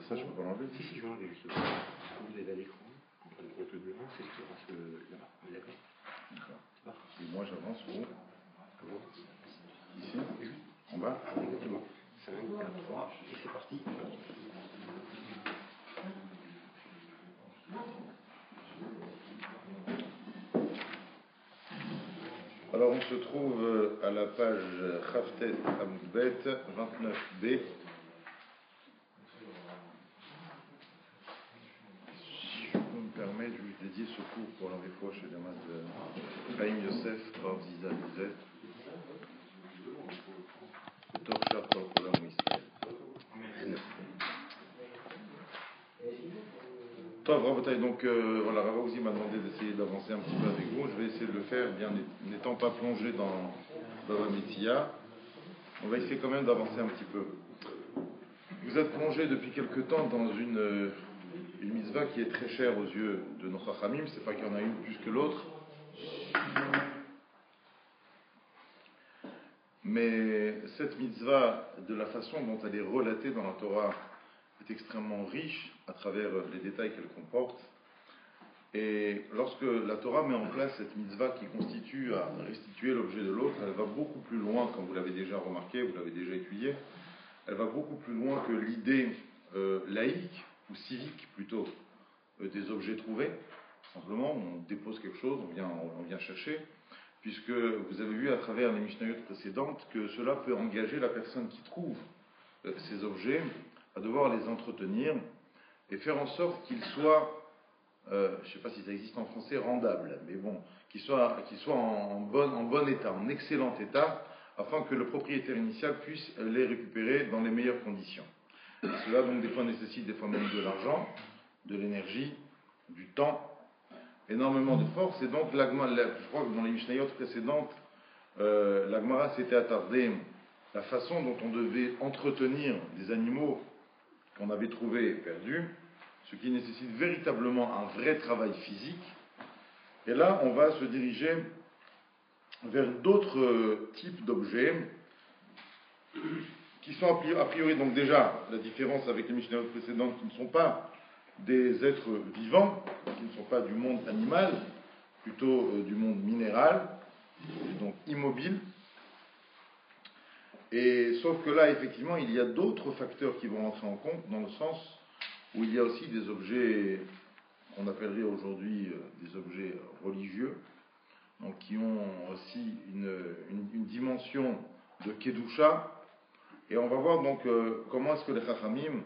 Ça, je peux pas l'enlever. Si, je vais enlever justement. Quand vous avez à l'écran, entre le devant, c'est ce qui passe là-bas. On est d'accord? D'accord. Et moi, j'avance où? Comment? Ici? En bas? Exactement. 5, 4, 3, et c'est parti. Alors, on se trouve à la page Khaftet Amoudbet 29b. Je peux me permettre, je vais dédier ce cours pour l'envoi chez Damas de Chaim Yosef, Rav Ziza Lizet, Torchar Torkolam Israël. Donc voilà, Ravaouzi m'a demandé d'essayer d'avancer un petit peu avec vous. Je vais essayer de le faire, bien n'étant pas plongé dans la métier. On va essayer quand même d'avancer un petit peu. Vous êtes plongé depuis quelque temps dans une mitzvah qui est très chère aux yeux de nos chachamim. C'est pas qu'il y en a une plus que l'autre, mais cette mitzvah, de la façon dont elle est relatée dans la Torah, est extrêmement riche à travers les détails qu'elle comporte. Et lorsque la Torah met en place cette mitzvah qui constitue à restituer l'objet de l'autre, elle va beaucoup plus loin, comme vous l'avez déjà remarqué, vous l'avez déjà étudié, elle va beaucoup plus loin que l'idée laïque, ou civique plutôt, des objets trouvés. Simplement, on dépose quelque chose, on vient chercher, puisque vous avez vu à travers les Mishnayot précédentes que cela peut engager la personne qui trouve ces objets à devoir les entretenir et faire en sorte qu'ils soient, je ne sais pas si ça existe en français, rendables, mais bon, qu'ils soient en bon état, en excellent état, afin que le propriétaire initial puisse les récupérer dans les meilleures conditions. Et cela donc des fois nécessite des fois même de l'argent, de l'énergie, du temps, énormément de force. Et donc je crois que dans les Mishnayot précédentes, la Gemara s'était attardée la façon dont on devait entretenir des animaux qu'on avait trouvés perdus, ce qui nécessite véritablement un vrai travail physique. Et là, on va se diriger vers d'autres types d'objets qui sont a priori, donc déjà, la différence avec les Mishnayot précédentes, qui ne sont pas des êtres vivants, qui ne sont pas du monde animal, plutôt du monde minéral, et donc immobile. Et sauf que là, effectivement, il y a d'autres facteurs qui vont entrer en compte, dans le sens où il y a aussi des objets qu'on appellerait aujourd'hui des objets religieux, donc qui ont aussi une dimension de Kedusha. Et on va voir donc comment est-ce que les Chachamim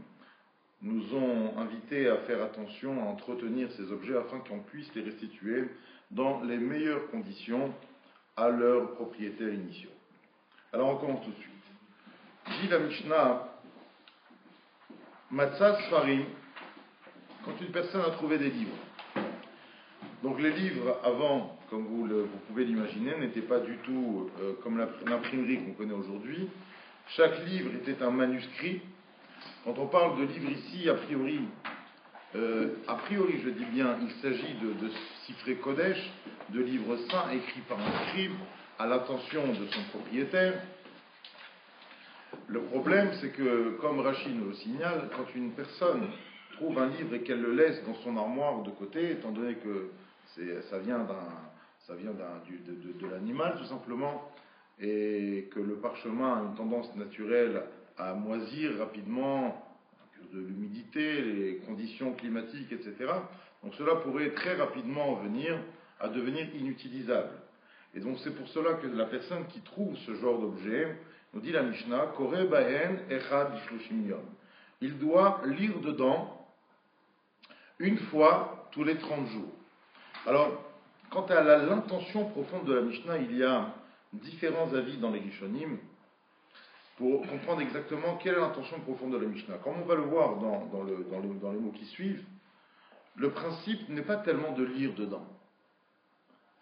nous ont invités à faire attention à entretenir ces objets afin qu'on puisse les restituer dans les meilleures conditions à leurs propriétaires initiaux. Alors on commence tout de suite. Dit la Mishnah, Matzah Sfarim, quand une personne a trouvé des livres. Donc les livres avant, comme vous pouvez l'imaginer, n'étaient pas du tout comme l'imprimerie qu'on connaît aujourd'hui. Chaque livre était un manuscrit. Quand on parle de livre ici, a priori je dis bien, il s'agit de Sifrei Kodesh, de livres saints écrits par un scribe à l'attention de son propriétaire. Le problème, c'est que, comme Rachid nous le signale, quand une personne trouve un livre et qu'elle le laisse dans son armoire de côté, étant donné que ça vient de l'animal tout simplement, et que le parchemin a une tendance naturelle à moisir rapidement, à cause de l'humidité, les conditions climatiques, etc. Donc cela pourrait très rapidement venir à devenir inutilisable. Et donc c'est pour cela que la personne qui trouve ce genre d'objet, nous dit la Mishnah, Kore Bahen Echad Ishloshim Yom. Il doit lire dedans une fois tous les 30 jours. Alors, quant à l'intention profonde de la Mishnah, il y a différents avis dans les Rishonim pour comprendre exactement quelle est l'intention profonde de la Mishnah. Comme on va le voir dans les mots qui suivent, le principe n'est pas tellement de lire dedans.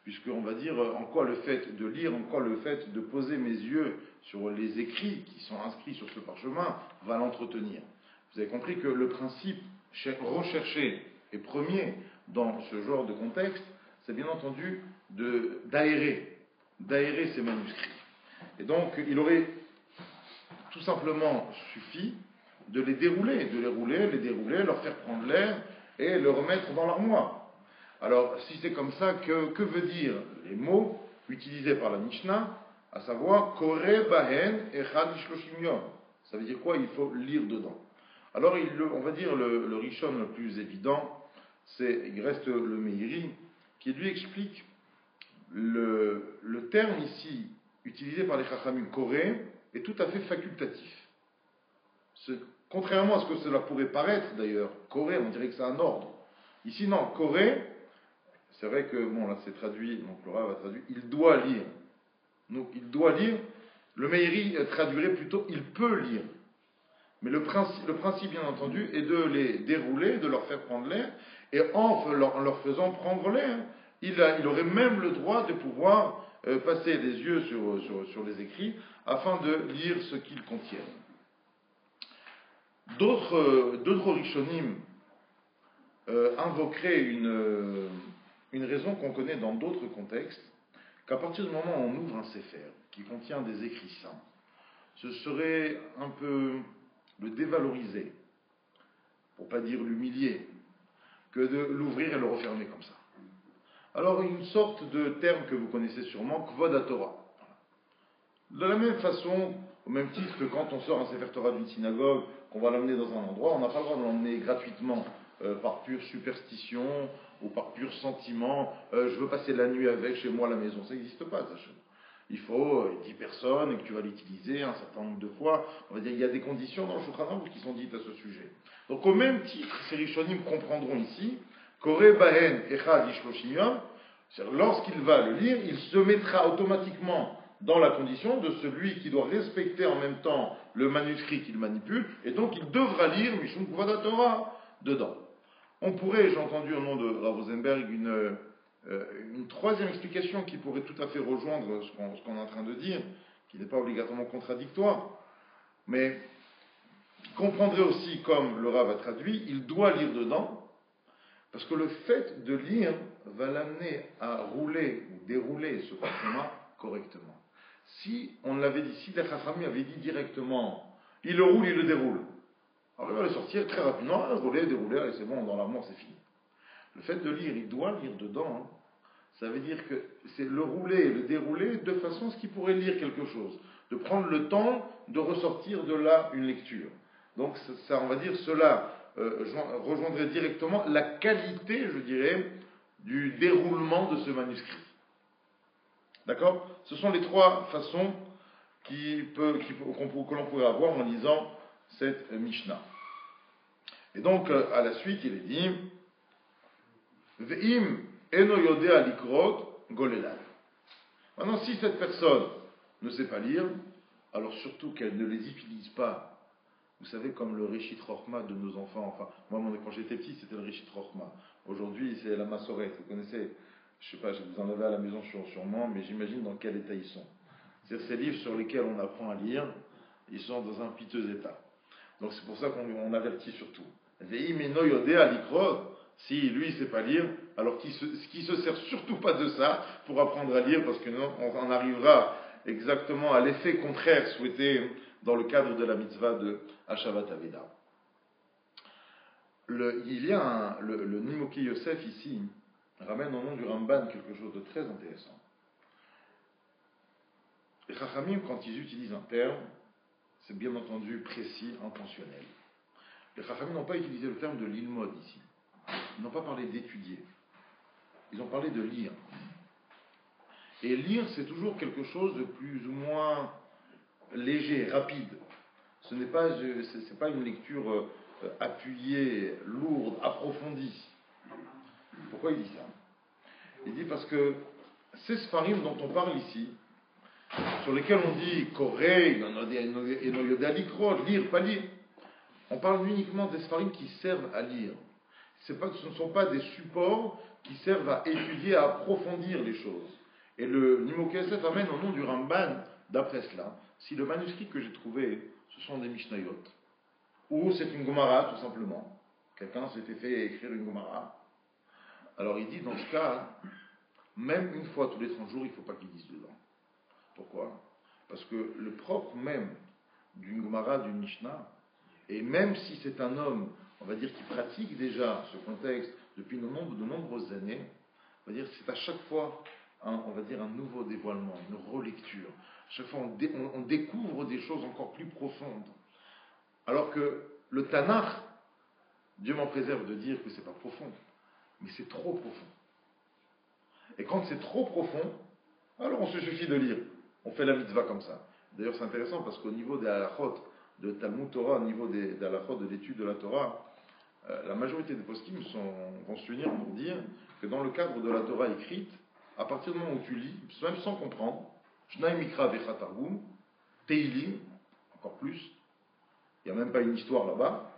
Puisqu'on va dire en quoi le fait de lire, en quoi le fait de poser mes yeux sur les écrits qui sont inscrits sur ce parchemin va l'entretenir. Vous avez compris que le principe recherché et premier dans ce genre de contexte, c'est bien entendu d'aérer ces manuscrits. Et donc, il aurait tout simplement suffi de les dérouler, les dérouler, leur faire prendre l'air et le remettre dans l'armoire. Alors, si c'est comme ça, que veut dire les mots utilisés par la Mishnah, à savoir Kore Bahen Echad Ishloshim Yom? Ça veut dire quoi? Il faut lire dedans. Alors, on va dire le Rishon le plus évident, il reste le Meiri, qui lui explique le terme ici utilisé par les Chachamim Kore est tout à fait facultatif. Contrairement à ce que cela pourrait paraître d'ailleurs, Kore, on dirait que c'est un ordre. Ici, non, Kore, c'est vrai que, bon, là c'est traduit, donc le Rav a traduit, il doit lire. Donc, il doit lire, le Meiri traduirait plutôt, il peut lire. Mais le principe, bien entendu, est de les dérouler, de leur faire prendre l'air, et en leur faisant prendre l'air, il aurait même le droit de pouvoir passer les yeux sur les écrits, afin de lire ce qu'ils contiennent. D'autres Rishonim invoqueraient une raison qu'on connaît dans d'autres contextes, qu'à partir du moment où on ouvre un séfer qui contient des écrits saints, ce serait un peu le dévaloriser, pour pas dire l'humilier, que de l'ouvrir et le refermer comme ça. Alors une sorte de terme que vous connaissez sûrement, Kvod HaTorah. De la même façon, au même titre que quand on sort un Sefer Torah d'une synagogue, qu'on va l'emmener dans un endroit, on n'a pas le droit de l'emmener gratuitement par pure superstition ou par pur sentiment. Je veux passer la nuit avec chez moi à la maison. Ça n'existe pas, ça. Il faut 10 personnes et que tu vas l'utiliser un certain nombre de fois. On va dire il y a des conditions dans le Shulchan Aruch qui sont dites à ce sujet. Donc au même titre, ces Rishonim comprendront ici, Kore Bahen Echad Ishloshim Yom, lorsqu'il va le lire, il se mettra automatiquement dans la condition de celui qui doit respecter en même temps le manuscrit qu'il manipule, et donc il devra lire Mishum Kvod HaTorah dedans. On pourrait, j'ai entendu au nom de Rav Rosenberg, une troisième explication qui pourrait tout à fait rejoindre ce qu'on est en train de dire, qui n'est pas obligatoirement contradictoire, mais qui comprendrait aussi, comme le Rav a traduit, il doit lire dedans, parce que le fait de lire va l'amener à rouler ou dérouler ce parchemin correctement. Si on l'avait dit, si les Chachamim avait dit directement, il le roule, il le déroule, alors il va le sortir très rapidement, rouler, dérouler, et c'est bon, dans l'armoire, c'est fini. Le fait de lire, il doit lire dedans, ça veut dire que c'est le rouler et le dérouler de façon à ce qu'il pourrait lire quelque chose, de prendre le temps de ressortir de là une lecture. Donc ça, on va dire, cela rejoindrait directement la qualité, je dirais, du déroulement de ce manuscrit. D'accord? Ce sont les trois façons que l'on pourrait avoir en lisant cette Mishnah. Et donc, à la suite, il est dit Ve'im eno yodea likrot golelal. Maintenant, si cette personne ne sait pas lire, alors surtout qu'elle ne les utilise pas. Vous savez, comme le Réchit Rochma de nos enfants, enfin, moi, quand j'étais petit, c'était le Réchit Rochma. Aujourd'hui, c'est la Massorette. Vous connaissez, je sais pas, vous en avez à la maison sûrement, mais j'imagine dans quel état ils sont. C'est-à-dire ces livres sur lesquels on apprend à lire, ils sont dans un piteux état. Donc c'est pour ça qu'on avertit surtout. Si lui il ne sait pas lire, alors qu'il se sert surtout pas de ça pour apprendre à lire, parce que non, on en arrivera exactement à l'effet contraire souhaité dans le cadre de la mitzvah de Hashavat Aveda. Il y a le Nimoki Yosef ici ramène au nom du Ramban quelque chose de très intéressant. Les Chachamim, quand ils utilisent un terme, c'est bien entendu précis, intentionnel. Les Chachamim n'ont pas utilisé le terme de l'ilmod ici. Ils n'ont pas parlé d'étudier. Ils ont parlé de lire. Et lire, c'est toujours quelque chose de plus ou moins léger, rapide. Ce n'est pas, c'est pas une lecture appuyée, lourde, approfondie. Pourquoi il dit ça? Il dit parce que ces Sfarim dont on parle ici, sur lesquels on dit Koré, lire, pas lire, on parle uniquement des Sfarim qui servent à lire. Ce ne sont pas des supports qui servent à étudier, à approfondir les choses. Et le Nimo Kesef amène au nom du Ramban, d'après cela, si le manuscrit que j'ai trouvé, ce sont des Mishnayot, ou c'est une Gemara tout simplement, quelqu'un s'était fait écrire une Gemara, alors il dit dans ce cas, même une fois tous les 30 jours, il ne faut pas qu'il dise dedans. Pourquoi? Parce que le propre même d'une Gemara, d'une Mishnah, et même si c'est un homme, on va dire, qui pratique déjà ce contexte depuis de nombreuses années, on va dire c'est à chaque fois on va dire un nouveau dévoilement, une relecture. À chaque fois on découvre des choses encore plus profondes. Alors que le Tanakh, Dieu m'en préserve de dire que c'est pas profond, mais c'est trop profond. Et quand c'est trop profond, alors on se suffit de lire. On fait la mitzvah comme ça. D'ailleurs c'est intéressant parce qu'au niveau des halachot de Talmud Torah, au niveau des halachot de l'étude de la Torah, la majorité des poskim vont se unir pour dire que dans le cadre de la Torah écrite, à partir du moment où tu lis, même sans comprendre, Shnai Mikra Vecha Targum, Teilim, encore plus, il n'y a même pas une histoire là-bas,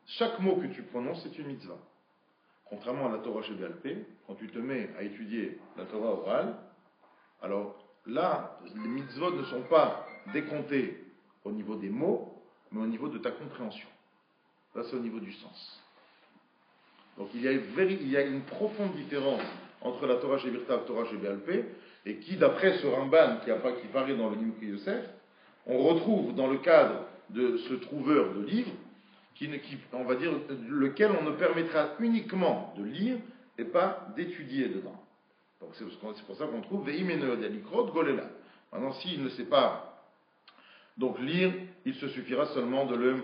chaque mot que tu prononces, c'est une mitzvah. Contrairement à la Torah chez Béalpé, quand tu te mets à étudier la Torah orale, alors là, les mitzvot ne sont pas décomptés au niveau des mots, mais au niveau de ta compréhension. Là, c'est au niveau du sens. Donc il y a une profonde différence entre la Torah chez Birta et la Torah chez Béalpé, et qui, d'après ce Ramban qui paraît dans le Nimukei Yosef, on retrouve dans le cadre de ce trouveur de livres, on va dire, lequel on ne permettra uniquement de lire et pas d'étudier dedans. Donc c'est pour ça qu'on trouve Golela. Maintenant, s'il ne sait pas donc lire, il se suffira seulement de le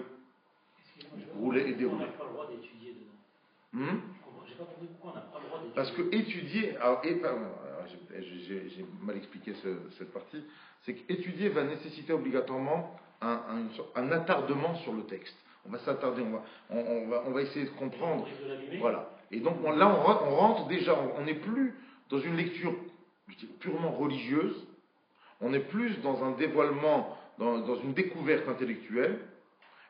rouler et dérouler. On n'a pas le droit d'étudier dedans. J'ai pas compris pourquoi on n'a pas le droit d'étudier. Parce que étudier, j'ai mal expliqué cette partie, c'est qu'étudier va nécessiter obligatoirement un attardement sur le texte. On va s'attarder, on va essayer de comprendre. Voilà. Et donc là, on rentre déjà, on n'est plus dans une lecture purement religieuse, on est plus dans un dévoilement, dans une découverte intellectuelle.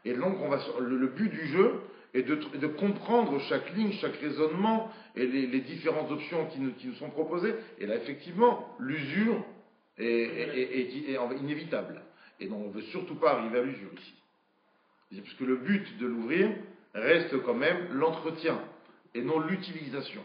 Et donc, le but du jeu est de comprendre chaque ligne, chaque raisonnement et les différentes options qui nous sont proposées. Et là, effectivement, l'usure est inévitable. Et donc, on ne veut surtout pas arriver à l'usure ici. Puisque le but de l'ouvrir reste quand même l'entretien et non l'utilisation.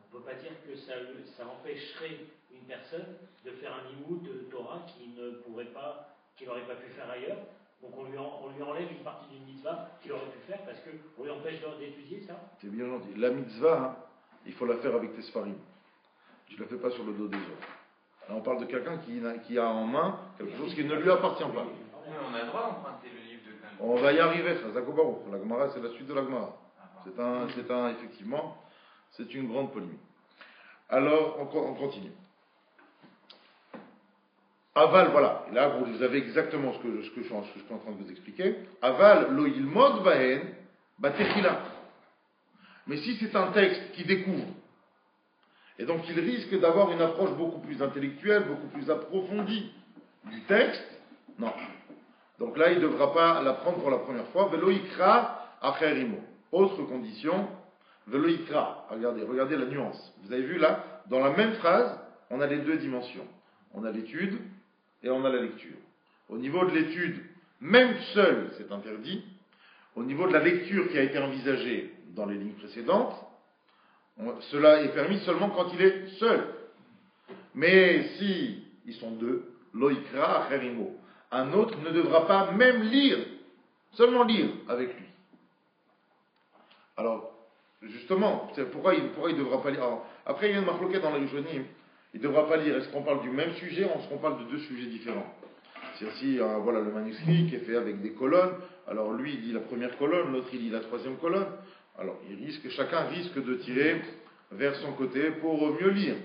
On ne peut pas dire que ça empêcherait une personne de faire un limoud de Torah qu'il n'aurait pas pu faire ailleurs. Donc on lui enlève une partie d'une mitzvah qu'il aurait pu faire parce qu'on lui empêche d'étudier ça. C'est bien gentil. La mitzvah, il faut la faire avec tes sfarim. Tu ne la fais pas sur le dos des autres. Là, on parle de quelqu'un qui a en main quelque chose qui ne lui appartient pas. Mais on a le droit d'emprunter le livre de quelqu'un. On va y arriver, Chazak Baruch. La Gemara, c'est la suite de la Gemara. Effectivement, c'est une grande polémique. Alors, on continue. Aval, voilà. Et là, vous avez exactement ce que je suis en train de vous expliquer. Aval, lo ilmod bahen, batechila. Mais si c'est un texte qui découvre, et donc il risque d'avoir une approche beaucoup plus intellectuelle, beaucoup plus approfondie du texte, non. Donc là, il ne devra pas l'apprendre pour la première fois. Velo ikra acherimo. Autre condition, velo ikra. Regardez la nuance. Vous avez vu là, dans la même phrase, on a les deux dimensions. On a l'étude et on a la lecture. Au niveau de l'étude, même seul, c'est interdit. Au niveau de la lecture qui a été envisagée dans les lignes précédentes, cela est permis seulement quand il est seul. Mais si ils sont deux, loikra acherimo. Un autre ne devra pas même lire, seulement lire avec lui. Alors, justement, pourquoi il ne devra pas lire? Alors, après, il y a une marloquette dans la Rishonim. Il ne devra pas lire. Est-ce qu'on parle du même sujet ou est-ce qu'on parle de deux sujets différents? C'est si voilà le manuscrit qui est fait avec des colonnes, alors lui il lit la première colonne, l'autre il lit la troisième colonne, alors chacun risque de tirer vers son côté pour mieux lire,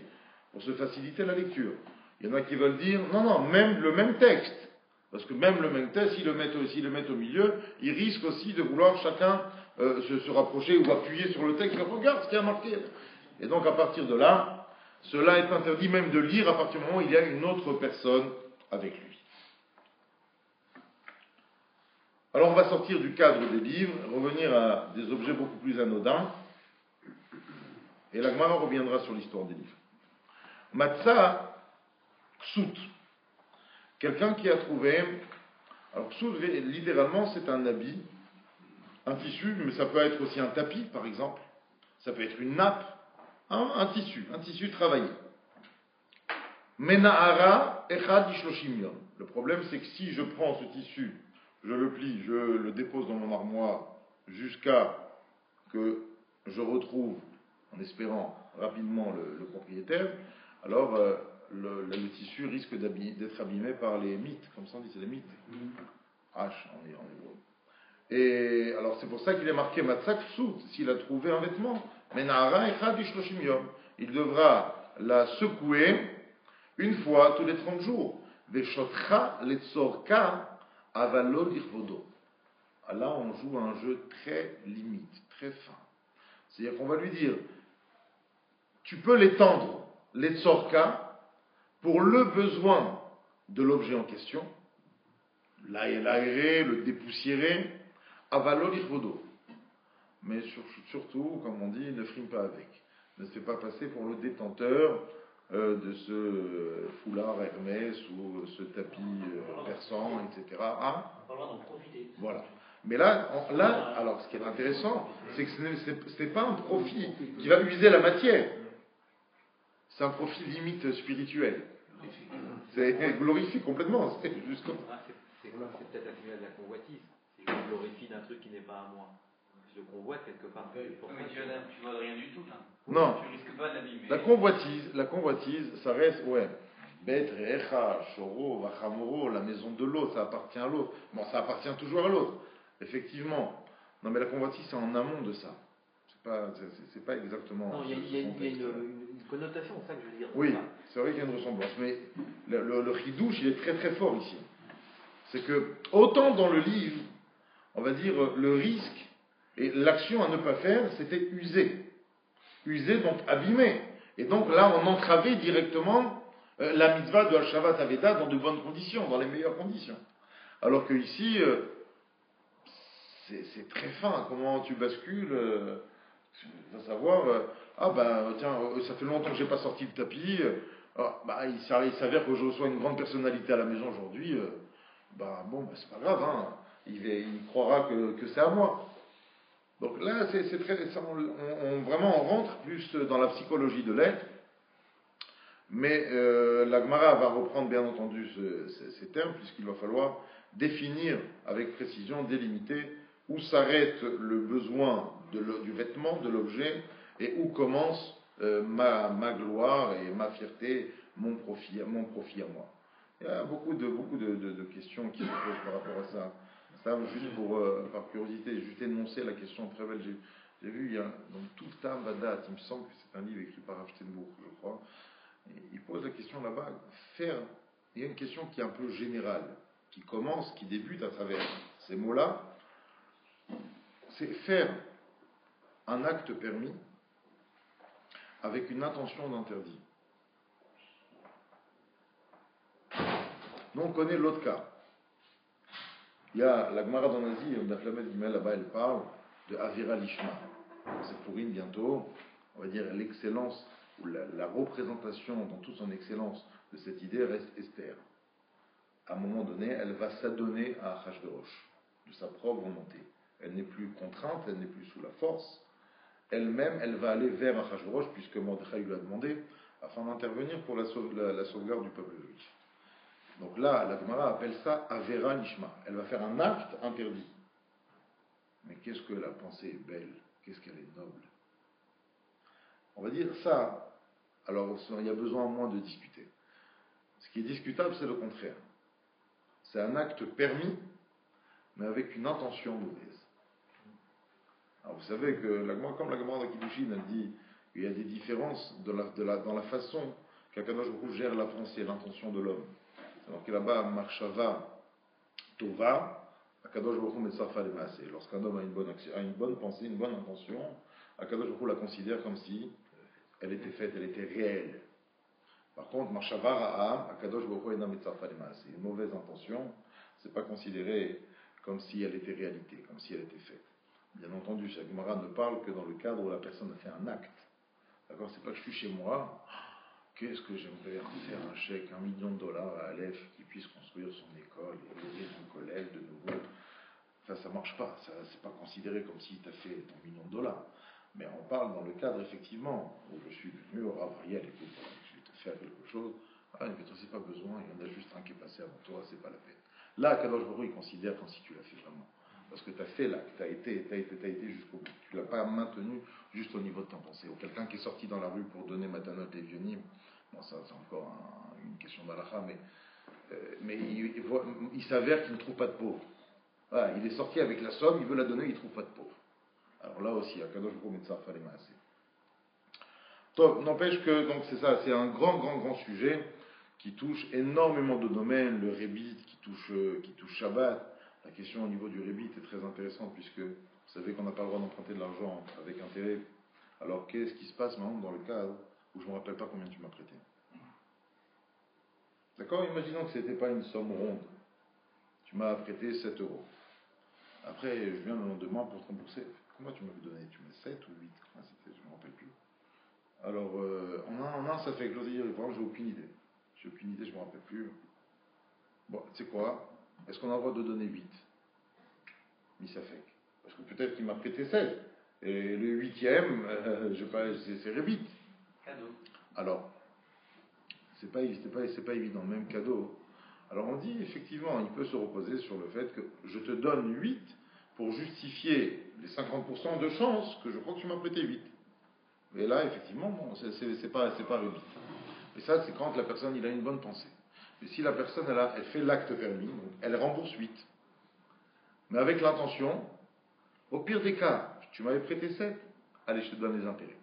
pour se faciliter la lecture. Il y en a qui veulent dire, non, même le même texte, parce que même le même texte, s'ils le mettent au milieu, ils risquent aussi de vouloir chacun se rapprocher ou appuyer sur le texte, et regarde ce qui a marqué. Et donc à partir de là, cela est interdit même de lire à partir du moment où il y a une autre personne avec lui. Alors on va sortir du cadre des livres, revenir à des objets beaucoup plus anodins, et la Gemara reviendra sur l'histoire des livres. Matzah Ksut, quelqu'un qui a trouvé, alors Ksut littéralement c'est un habit, un tissu, mais ça peut être aussi un tapis par exemple, ça peut être une nappe, un tissu travaillé. Menahara Echad Ishloshim Yom. Le problème c'est que si je prends ce tissu, je le plie, je le dépose dans mon armoire jusqu'à que je retrouve, en espérant rapidement le propriétaire, alors le tissu risque d'être abîmé par les mites, comme ça on dit, c'est les mites. H en hébreu. Et alors c'est pour ça qu'il est marqué Matzak Sout, s'il a trouvé un vêtement. Menahara Echad Ishloshim Yom. Il devra la secouer une fois tous les 30 jours. Veshotra letzorka. Avalol irvodo. Là, on joue un jeu très limite, très fin. C'est-à-dire qu'on va lui dire, tu peux l'étendre, l'etsorka, pour le besoin de l'objet en question, l'aérer, le dépoussiérer, avalol irvodo. Mais surtout, comme on dit, ne frime pas avec. Ne se fait pas passer pour le détenteur de ce foulard Hermès ou ce tapis persan, etc. Hein? On va d'en profiter. Voilà. Mais là, alors ce qui est intéressant, c'est que ce n'est pas un profit qui va user la matière. C'est un profit limite spirituel. C'est glorifié complètement. C'est juste comme ça. C'est peut-être la de la convoitise. C'est je glorifie d'un truc qui n'est pas à moi. Je convoite quelque part. Mais tu vois rien du tout là. Non. Tu risques pas d'abîmer. La convoitise, ça reste, ouais. Bet, Recha, Shoro, Vachamoro, la maison de l'autre, ça appartient à l'autre. Bon, ça appartient toujours à l'autre, effectivement. Non, mais la convoitise, c'est en amont de ça. C'est pas exactement. Non, il y a une connotation, c'est ça que je veux dire. Oui, c'est vrai qu'il y a une ressemblance. Mais le chidouche, il est très très fort ici. C'est que, autant dans le livre, on va dire, le risque et l'action à ne pas faire, c'était user. User, donc abîmer. Et donc là, on entravait directement la mitzvah de Hashavat Aveda dans de bonnes conditions, dans les meilleures conditions. Alors que ici, c'est très fin. Comment tu bascules, tu vas savoir, tiens, ça fait longtemps que j'ai pas sorti le tapis, il s'avère que je reçois une grande personnalité à la maison aujourd'hui, c'est pas grave, hein, il croira que c'est à moi. Donc là, c'est très, vraiment, on rentre plus dans la psychologie de l'être, mais la Gemara va reprendre bien entendu ces termes, puisqu'il va falloir définir avec précision, délimiter où s'arrête le besoin du vêtement, de l'objet, et où commence ma gloire et ma fierté, mon profit à moi. Il y a beaucoup de questions qui se posent par rapport à ça. Ça, juste par curiosité, juste énoncer la question très belle. J'ai vu, il y a dans tout Tam Vadat, il me semble que c'est un livre écrit par Rav Steinbourg, je crois. Et il pose la question là-bas, il y a une question qui est un peu générale, qui débute à travers ces mots-là. C'est faire un acte permis avec une intention d'interdit. Nous, on connaît l'autre cas. Il y a la Gemara dans l'Asie, Daflamet Gimel, là-bas, elle parle de Avira Lishma. C'est pour une bientôt, on va dire, l'excellence, ou la représentation dans toute son excellence de cette idée reste Esther. À un moment donné, elle va s'adonner à Achashverosh, de sa propre volonté. Elle n'est plus contrainte, elle n'est plus sous la force. Elle-même, elle va aller vers Achashverosh, puisque Mordechai lui a demandé, afin d'intervenir pour la sauvegarde du peuple juif. Donc là, la Gemara appelle ça Avera Lishma. Elle va faire un acte interdit. Mais qu'est-ce que la pensée est belle, qu'est-ce qu'elle est noble. On va dire ça, alors il y a besoin moins de discuter. Ce qui est discutable, c'est le contraire. C'est un acte permis, mais avec une intention mauvaise. Alors vous savez que, comme la Gemara de Kiddushin, elle dit qu'il y a des différences dans la façon qu'Akadosh Baruch Hu gère la pensée et l'intention de l'homme. Alors que là-bas, Marshava Tova, Akadosh Baruch Hu Metzarfa Lemaaseh. Lorsqu'un homme a une bonne pensée, une bonne intention, Akadosh Baruch Hu la considère comme si elle était faite, elle était réelle. Par contre, Marshava Ra'a, Akadosh Baruch Hu Ena Metzarfa Lemaaseh. Une mauvaise intention, c'est pas considéré comme si elle était réalité, comme si elle était faite. Bien entendu, chaque Gemara ne parle que dans le cadre où la personne a fait un acte. D'accord? C'est pas que je suis chez moi, qu'est-ce que j'aimerais faire un chèque, $1 million à Aleph qui puisse construire son école et ouvrir une collègue de nouveau. Enfin, ça marche pas, ça c'est pas considéré comme si tu as fait ton $1 million. Mais on parle dans le cadre, effectivement, où je suis venu au Rav Ariel, écoute, je vais te faire quelque chose. Ah, mais toi, c'est pas besoin, il y en a juste un qui est passé avant toi, c'est pas la peine. Là, Kadosh Baruch Hu, il considère comme si tu l'as fait vraiment. Parce que tu as fait l'acte, tu as été jusqu'au bout. Tu ne l'as pas maintenu juste au niveau de ton pensée. Ou quelqu'un qui est sorti dans la rue pour donner matanot et vionim, bon, ça c'est encore une question d'Alacha, mais il s'avère qu'il ne trouve pas de pauvre. Voilà, il est sorti avec la somme, il veut la donner, il ne trouve pas de pauvre. Alors là aussi, à Kadosh Baruch Hu Metzarfa Lemaaseh. N'empêche que, donc c'est ça, c'est un grand sujet qui touche énormément de domaines, le Rébit qui touche Shabbat. La question au niveau du Rébit est très intéressante puisque vous savez qu'on n'a pas le droit d'emprunter de l'argent avec intérêt. Alors qu'est-ce qui se passe maintenant dans le cas où je ne me rappelle pas combien tu m'as prêté? D'accord? Imaginons que ce n'était pas une somme ronde. Tu m'as prêté 7 euros. Après, je viens le lendemain pour te rembourser. Combien tu m'avais donné? Tu m'as 7 ou 8? Je ne me rappelle plus. Alors, en un, ça fait écloser. J'ai aucune idée. Je ne me rappelle plus. Bon, tu sais quoi? Est-ce qu'on a le droit de donner 8? Misafek. Parce que peut-être qu'il m'a prêté 16. Et le 8e, c'est Rébit. Cadeau. Alors, c'est pas évident, même cadeau. Alors on dit, effectivement, il peut se reposer sur le fait que je te donne 8 pour justifier les 50% de chance que je crois que tu m'as prêté 8. Et là, effectivement, bon, c'est pas Rébit. Et ça, c'est quand la personne il a une bonne pensée. Mais si la personne elle fait l'acte permis, donc elle rembourse 8. Mais avec l'intention, au pire des cas, tu m'avais prêté 7, allez, je te donne les intérêts.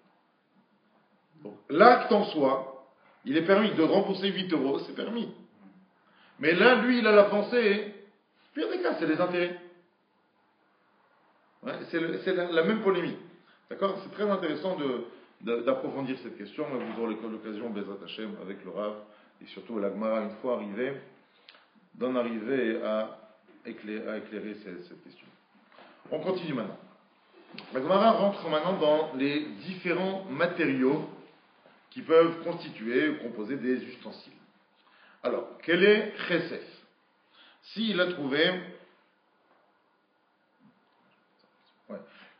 Donc l'acte en soi, il est permis de rembourser 8 euros, c'est permis. Mais là, lui, il a la pensée, au pire des cas, c'est les intérêts. Ouais, c'est la même polémique. D'accord? C'est très intéressant d'approfondir cette question, mais vous aurez l'occasion, Bezrat Hashem, avec le Rav, et surtout l'Agmara, une fois arrivé, d'en arriver à éclairer cette question. On continue maintenant. La Gemara rentre maintenant dans les différents matériaux qui peuvent constituer ou composer des ustensiles. Alors, quel est Chesef? S'il a trouvé...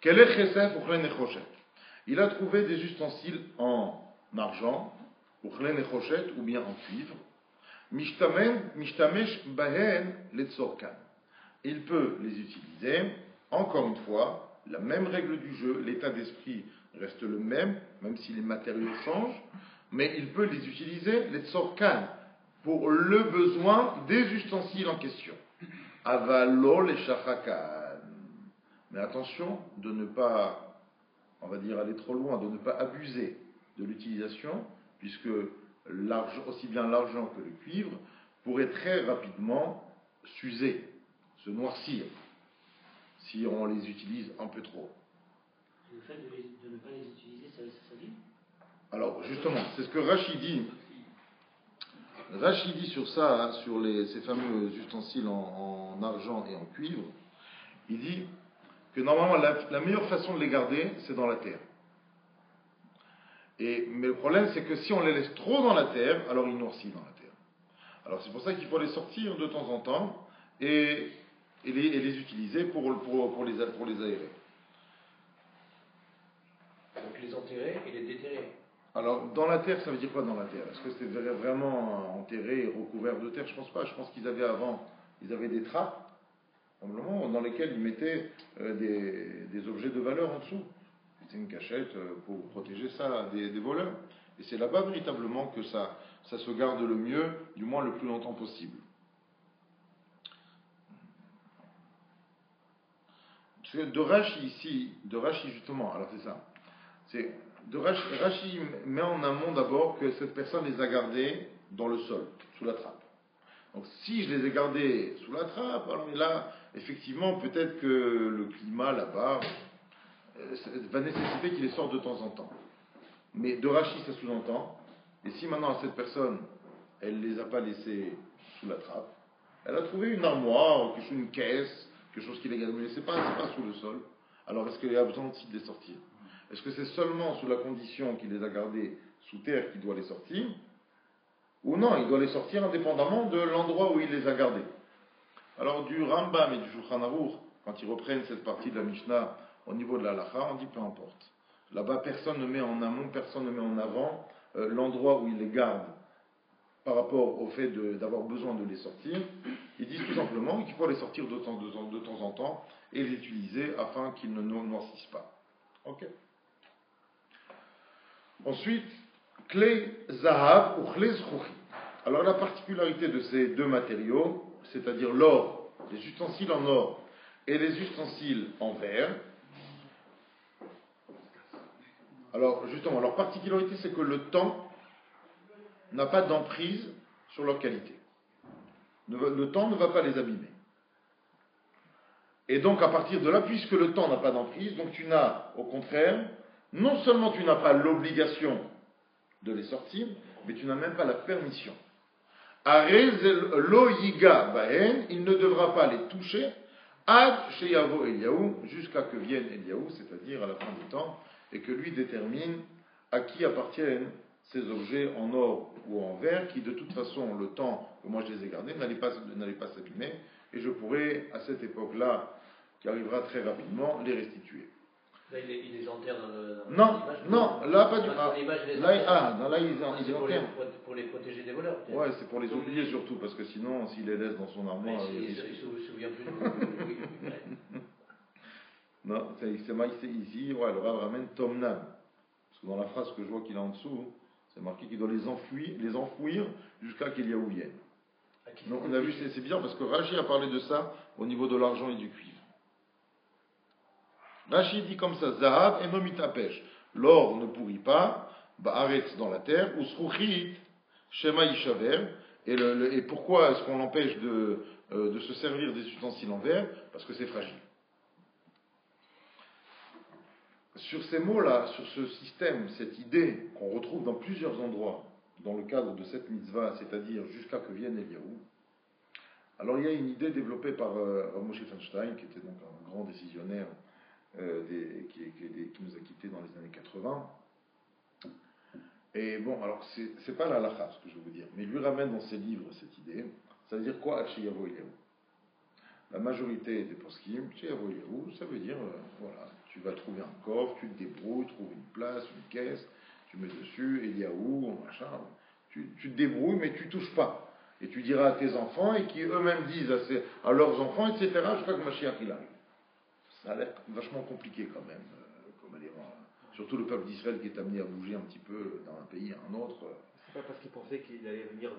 Quel est Chesef ou Chlen Echoshet? Il a trouvé des ustensiles en argent, ou Chlen Echoshet, ou bien en cuivre. Mishtamesh Bahen Letzorkan. Il peut les utiliser, encore une fois, la même règle du jeu, l'état d'esprit reste le même si les matériaux changent, mais il peut les utiliser, les tzorkan, pour le besoin des ustensiles en question. Avalo les shachakan. Mais attention de ne pas, on va dire, aller trop loin, de ne pas abuser de l'utilisation, puisque aussi bien l'argent que le cuivre pourraient très rapidement s'user, se noircir, si on les utilise un peu trop. Le fait de ne pas les utiliser, ça dit? Alors, justement, c'est ce que Rashi dit. Rashi dit sur ça, hein, sur ces fameux ustensiles en argent et en cuivre. Il dit que normalement, la meilleure façon de les garder, c'est dans la terre. Mais le problème, c'est que si on les laisse trop dans la terre, alors ils noircissent dans la terre. Alors, c'est pour ça qu'il faut les sortir de temps en temps et les utiliser pour les aérer. Donc les enterrer et les déterrer. Alors, dans la terre, ça veut dire quoi dans la terre? Est-ce que c'était vraiment enterré et recouvert de terre? Je pense pas. Je pense qu'ils avaient avant, ils avaient des trappes, probablement, dans lesquelles ils mettaient des objets de valeur en dessous. C'était une cachette pour protéger ça des voleurs. Et c'est là-bas véritablement que ça se garde le mieux, du moins le plus longtemps possible. Parce que de Rashi justement, alors c'est ça. Rashi met en amont d'abord que cette personne les a gardés dans le sol, sous la trappe. Donc si je les ai gardés sous la trappe, alors là, effectivement, peut-être que le climat là-bas va nécessiter qu'il les sorte de temps en temps. Mais de Rashi, ça sous-entend. Et si maintenant cette personne, elle ne les a pas laissés sous la trappe, elle a trouvé une armoire, une caisse, quelque chose qui les garde, mais c'est pas sous le sol. Alors est-ce qu'elle a besoin aussi de les sortir? Est-ce que c'est seulement sous la condition qu'il les a gardés sous terre qu'il doit les sortir? Ou non, il doit les sortir indépendamment de l'endroit où il les a gardés. Alors du Rambam et du Shulchan Aruch, quand ils reprennent cette partie de la Mishnah au niveau de la Halacha, on dit peu importe. Là-bas, personne ne met en amont, personne ne met en avant l'endroit où il les garde par rapport au fait d'avoir besoin de les sortir. Ils disent tout simplement qu'il faut les sortir de temps en temps et les utiliser afin qu'ils ne noircissent pas. Ok. Ensuite, Klei Zahav ou Klei Zchouchi. Alors la particularité de ces deux matériaux, c'est-à-dire l'or, les ustensiles en or et les ustensiles en verre, alors justement, leur particularité c'est que le temps n'a pas d'emprise sur leur qualité. Le temps ne va pas les abîmer. Et donc à partir de là, puisque le temps n'a pas d'emprise, donc tu n'as, au contraire, non seulement tu n'as pas l'obligation de les sortir, mais tu n'as même pas la permission. Lo yiga bahen, il ne devra pas les toucher, ad sheyavo Eliaou, jusqu'à que vienne Eliaou, c'est-à-dire à la fin du temps, et que lui détermine à qui appartiennent ces objets en or ou en verre, qui de toute façon, le temps où moi je les ai gardés, n'allait pas s'abîmer, et je pourrais, à cette époque-là, qui arrivera très rapidement, les restituer. Là, il les enterre dans l'image. Non, là pas du tout. Là, ils enterrent. Pour les protéger des voleurs. Ouais, c'est pour les oublier surtout, parce que sinon, s'il les laisse dans son armoire. Il ne se souvient plus de nous. Non, c'est ici, ouais, le Rav ramène Tomnam. Parce que dans la phrase que je vois qu'il a en dessous, c'est marqué qu'il doit les enfouir jusqu'à qu'Eliaou vienne. Donc on a vu, c'est bizarre parce que Rashi a parlé de ça au niveau de l'argent et du cuivre. Rashi dit comme ça, Zahav et Nomitapesh. L'or ne pourrit pas, Ba'aretz dans la terre, ou Sruchit, Shema Yishaver. Et pourquoi est-ce qu'on l'empêche de se servir des ustensiles en verre? Parce que c'est fragile. Sur ces mots-là, sur ce système, cette idée qu'on retrouve dans plusieurs endroits, dans le cadre de cette mitzvah, c'est-à-dire jusqu'à que vienne Eliaou, alors il y a une idée développée par Moshe Feinstein, qui était donc un grand décisionnaire qui nous a quittés dans les années 80. Et bon, alors c'est pas la halakha, ce que je veux vous dire, mais il lui ramène dans ses livres cette idée. Ça veut dire quoi, Hacheyavo Eliaou? La majorité des poskim, Hacheyavo Eliaou, ça veut dire, voilà, tu vas trouver un coffre, tu te débrouilles, trouves une place, une caisse, tu mets dessus, Eliaou, machin, tu te débrouilles, mais tu touches pas. Et tu diras à tes enfants, et qui eux-mêmes disent à leurs enfants, etc., jusqu'à que Mashiach il arrive. Ça a l'air vachement compliqué quand même, comme élément. Surtout le peuple d'Israël qui est amené à bouger un petit peu d'un pays à un autre. C'est pas parce qu'il pensait qu'il allait venir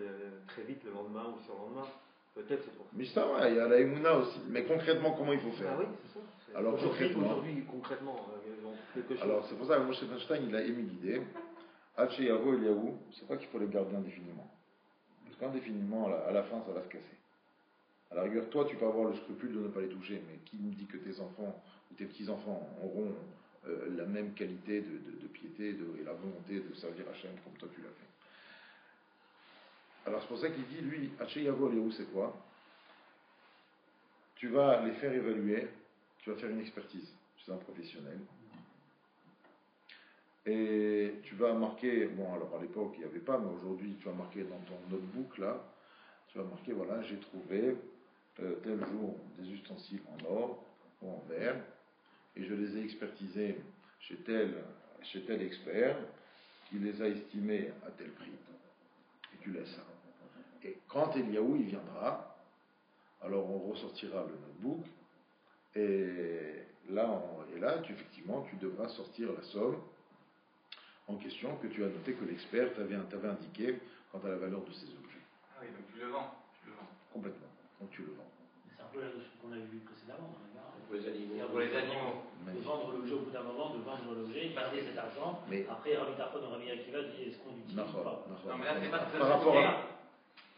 très vite le lendemain ou sur le lendemain. Peut-être c'est pour ça. Mais ça va, il y a la Emouna aussi. Mais concrètement, comment il faut faire? Ah oui, c'est ça. Alors aujourd'hui, concrètement, quelque chose. Alors c'est pour ça que Moshe Feinstein, il a émis l'idée. Haché Yavo Eliaou, c'est pas qu'il faut les garder indéfiniment. Parce qu'indéfiniment, à la fin, ça va se casser. À la rigueur, toi, tu peux avoir le scrupule de ne pas les toucher, mais qui me dit que tes enfants ou tes petits-enfants auront la même qualité de piété et la volonté de servir Hachem comme toi tu l'as fait? Alors c'est pour ça qu'il dit, lui, Haché Yavo Eliaou, c'est quoi? Tu vas les faire évaluer, tu vas faire une expertise chez un professionnel. Et tu vas marquer, bon alors à l'époque il n'y avait pas, mais aujourd'hui tu vas marquer dans ton notebook là, tu vas marquer, voilà, j'ai trouvé tel jour des ustensiles en or ou en verre, et je les ai expertisés chez tel expert, qui les a estimés à tel prix. Et tu laisses ça. Et quand Eliaou il viendra, alors on ressortira le notebook, et là effectivement tu devras sortir la somme en question que tu as noté que l'expert t'avait indiqué quant à la valeur de ces objets. Ah oui, donc tu le vends. Complètement. Donc tu le vends. C'est un peu la notion qu'on a vue précédemment. Pour les animaux. Pour les animaux. De vendre l'objet au bout d'un moment, de vendre l'objet, garder cet argent. Mais- Après, Rabbi Tarfon, Rabbi Akiva dit est-ce qu'on l'utilise ou pas? Non, mais là, c'est pas Par rapport à...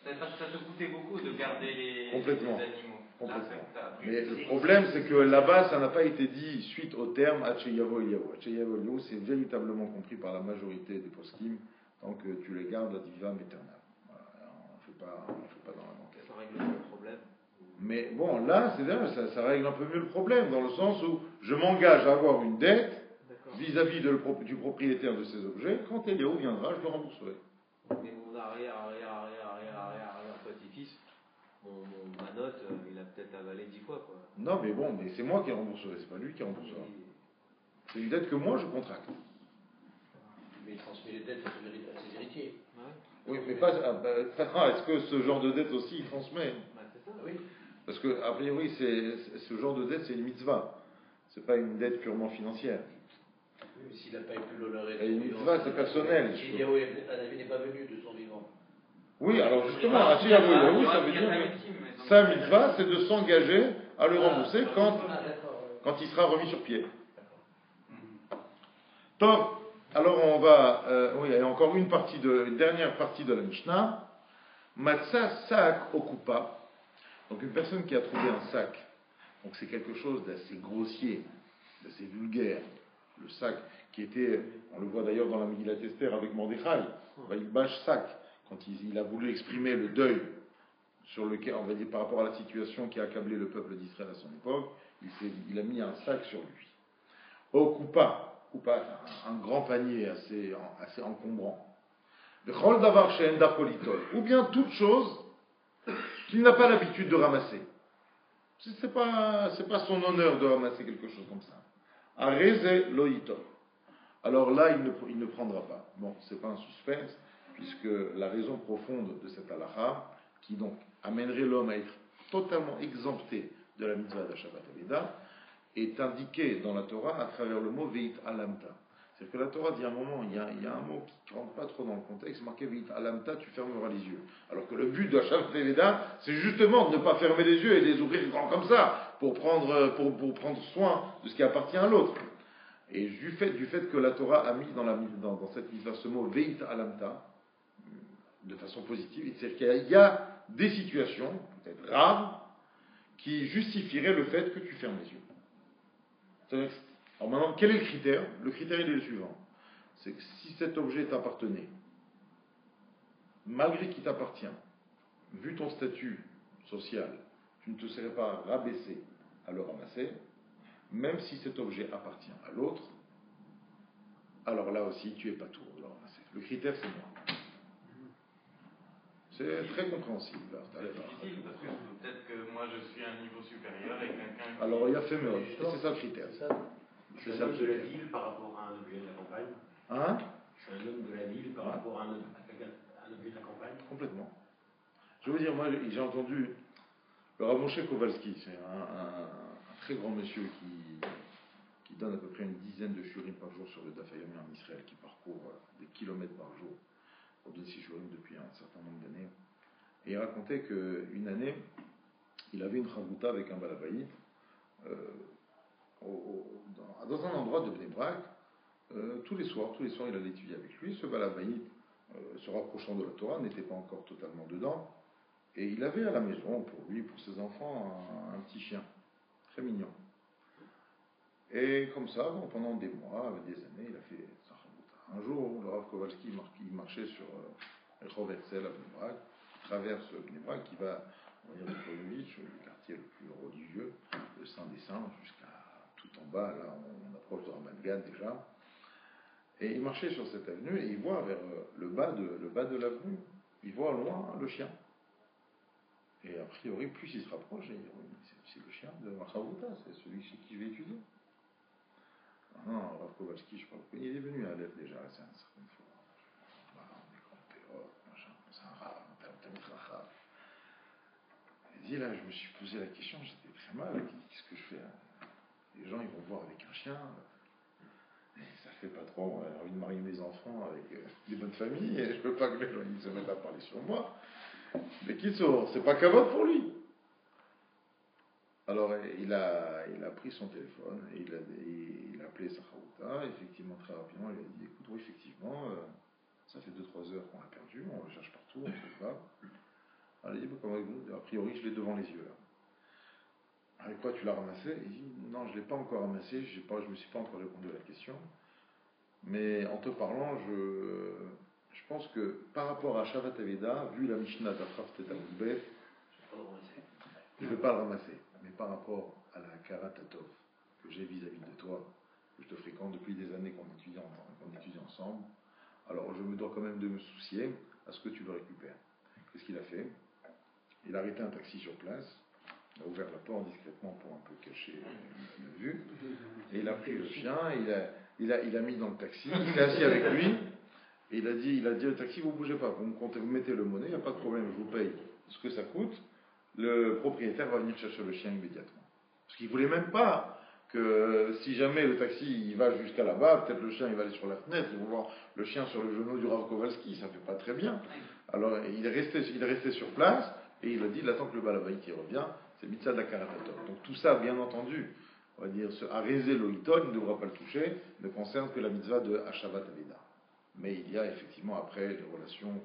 ça te coûtait beaucoup de garder les Complètement. animaux. Complètement. Là, t'as pris- Mais le problème, c'est que là-bas, ça n'a pas été dit suite au terme Hacheyavo Eliyahu. Hacheyavo Eliyahu, c'est véritablement compris par la majorité des poskim, tant que tu les gardes ad vitam aeternam. Voilà, on ne fait pas dans la dentelle. Ça règle le problème. Mais bon, là, ça règle un peu mieux le problème, dans le sens où je m'engage à avoir une dette D'accord. vis-à-vis du propriétaire de ces objets. Quand Eliyahu viendra, je le rembourserai. Mais mon arrière petit-fils, ma note, il a peut-être avalé 10 fois, quoi. Non, mais bon, mais c'est moi qui rembourserai, c'est pas lui qui remboursera. C'est une dette que moi je contracte. Mais il transmet les dettes à ses héritiers. Ouais. Oui, mais pas. Est-ce que ce genre de dette aussi il transmet? Bah, c'est ça. Oui. Parce que, a priori, ce genre de dette, c'est une mitzvah. C'est pas une dette purement financière. Oui, mais s'il n'a pas pu l'honorer. Et une mitzvah, c'est personnel. Si Yahweh n'est pas venu de son vivant. Oui, alors justement, Hachi Yahweh, ça veut dire que sa mitzvah, c'est de s'engager à le rembourser quand il sera remis sur pied. Top. Alors on va, oui, il y a encore une dernière partie de la Mishnah. Matzah sak okupa. Donc une personne qui a trouvé un sac, donc c'est quelque chose d'assez grossier, d'assez vulgaire. Le sac qui était, on le voit d'ailleurs dans la Megillat Esther avec Mordechai, il bâche sac, quand il a voulu exprimer le deuil sur lequel, on va dire par rapport à la situation qui a accablé le peuple d'Israël à son époque, il a mis un sac sur lui. Okupa, un grand panier assez encombrant. Ou bien toute chose qu'il n'a pas l'habitude de ramasser. C'est pas son honneur de ramasser quelque chose comme ça. Areze loïto. Alors là, il ne prendra pas. Bon, c'est pas un suspense, puisque la raison profonde de cette halakha, qui donc amènerait l'homme à être totalement exempté de la mitzvah d'Ashavat Aveda, est indiquée dans la Torah à travers le mot Veit Alamta. C'est-à-dire que la Torah dit à un moment, il y a un mot qui ne rentre pas trop dans le contexte, marqué Veit Alamta, tu fermeras les yeux. Alors que le but d'Ashavat Aveda, c'est justement de ne pas fermer les yeux et de les ouvrir grand comme ça, pour prendre soin de ce qui appartient à l'autre. Et du fait que la Torah a mis dans cette mitzvah ce mot Veit Alamta, de façon positive, c'est-à-dire qu'il y a des situations, peut-être rares, qui justifieraient le fait que tu fermes les yeux. Alors maintenant, quel est le critère? Le critère il est le suivant. C'est que si cet objet t'appartenait, malgré qu'il t'appartient, vu ton statut social, tu ne te serais pas rabaissé à le ramasser, même si cet objet appartient à l'autre, alors là aussi tu es pas tout de le ramasser. Le critère c'est moi. C'est très compréhensible. C'est difficile parce que peut-être que moi je suis à un niveau supérieur et quelqu'un. Alors il y a fait mieux. C'est ça le critère. C'est un homme de la ville par rapport à un objet de la campagne. Hein? C'est un homme de la ville par rapport à un objet de la campagne. Complètement. Je veux dire, moi j'ai entendu le Rav Moshe Kowalski, c'est un très grand monsieur qui donne à peu près une dizaine de shurim par jour sur le Daf Yomi en Israël, qui parcourt des kilomètres par jour pour donner ses shurim depuis un certain nombre d'années. Et il racontait qu'une année, il avait une chavruta avec un balabaïd dans un endroit de Bnei Brak. Tous les soirs, il allait étudier avec lui. Ce balabaïd, se rapprochant de la Torah, n'était pas encore totalement dedans. Et il avait à la maison, pour lui, pour ses enfants, un petit chien, très mignon. Et comme ça, bon, pendant des mois, des années, il a fait sa chavruta. Un jour, le Rav Kowalski il marchait sur Rehov Herzl à Bnei Brak, il traverse Bnei Brak, qui va, on va dire, de Polovitch, le quartier le plus religieux, le Saint des Saints, jusqu'à tout en bas, là, on approche de Ramat Gan déjà. Et il marchait sur cette avenue et il voit vers le bas de l'avenue, il voit loin le chien. Et a priori, plus il se rapproche, il dit, oui, c'est le chien de ma chavruta, c'est celui chez qui je vais étudier. Non, Rav Kowalski, je crois qu'il est venu à l'aide déjà, c'est une certaine fois. On est grand pérote, machin, c'est un rave, un tel rachab. Il dit, là, je me suis posé la question, j'étais très mal, qu'est-ce que je fais? Les gens, ils vont voir avec un chien. Ça fait pas trop, j'ai envie de marier mes enfants avec des bonnes familles, et je peux pas que ils se mettent à parler sur moi. Mais qui sort, c'est pas cavode pour lui. Alors il a pris son téléphone, et il a appelé Sachaouta, effectivement très rapidement, il a dit, écoute, oui, effectivement, ça fait 2-3 heures qu'on l'a perdu, on le cherche partout, on ne trouve pas. Alors il dit, comment a priori je l'ai devant les yeux là. Avec quoi tu l'as ramassé? Il dit, non, je ne l'ai pas encore ramassé, je ne me suis pas encore répondu à la question. Mais en te parlant, je pense que par rapport à Shavat Aveda, vu la Mishnah d'Afraf Tetamoubet, je ne vais pas le ramasser. Mais par rapport à la Hakarat Hatov que j'ai vis-à-vis de toi, que je te fréquente depuis des années qu'on étudie ensemble, alors je me dois quand même de me soucier à ce que tu le récupères. Qu'est-ce qu'il a fait? Il a arrêté un taxi sur place, il a ouvert la porte discrètement pour un peu cacher la vue, et il a pris le chien, il l'a mis dans le taxi, il s'est assis avec lui, et il a dit au taxi, vous ne bougez pas, vous mettez le monnaie, il n'y a pas de problème, je vous paye ce que ça coûte, le propriétaire va venir chercher le chien immédiatement. Parce qu'il ne voulait même pas que si jamais le taxi il va jusqu'à là-bas, peut-être le chien il va aller sur la fenêtre, ils vont voir le chien sur le genou du Rav Kowalski, ça ne fait pas très bien. Alors il est resté sur place, et il a dit, il attend que le balabait qui revient, c'est mitzvah de la karatatov. Donc tout ça, bien entendu, on va dire, ce Arézé Loïton, il ne devra pas le toucher, ne concerne que la mitzvah de Hashavat Aveda. Mais il y a effectivement après des relations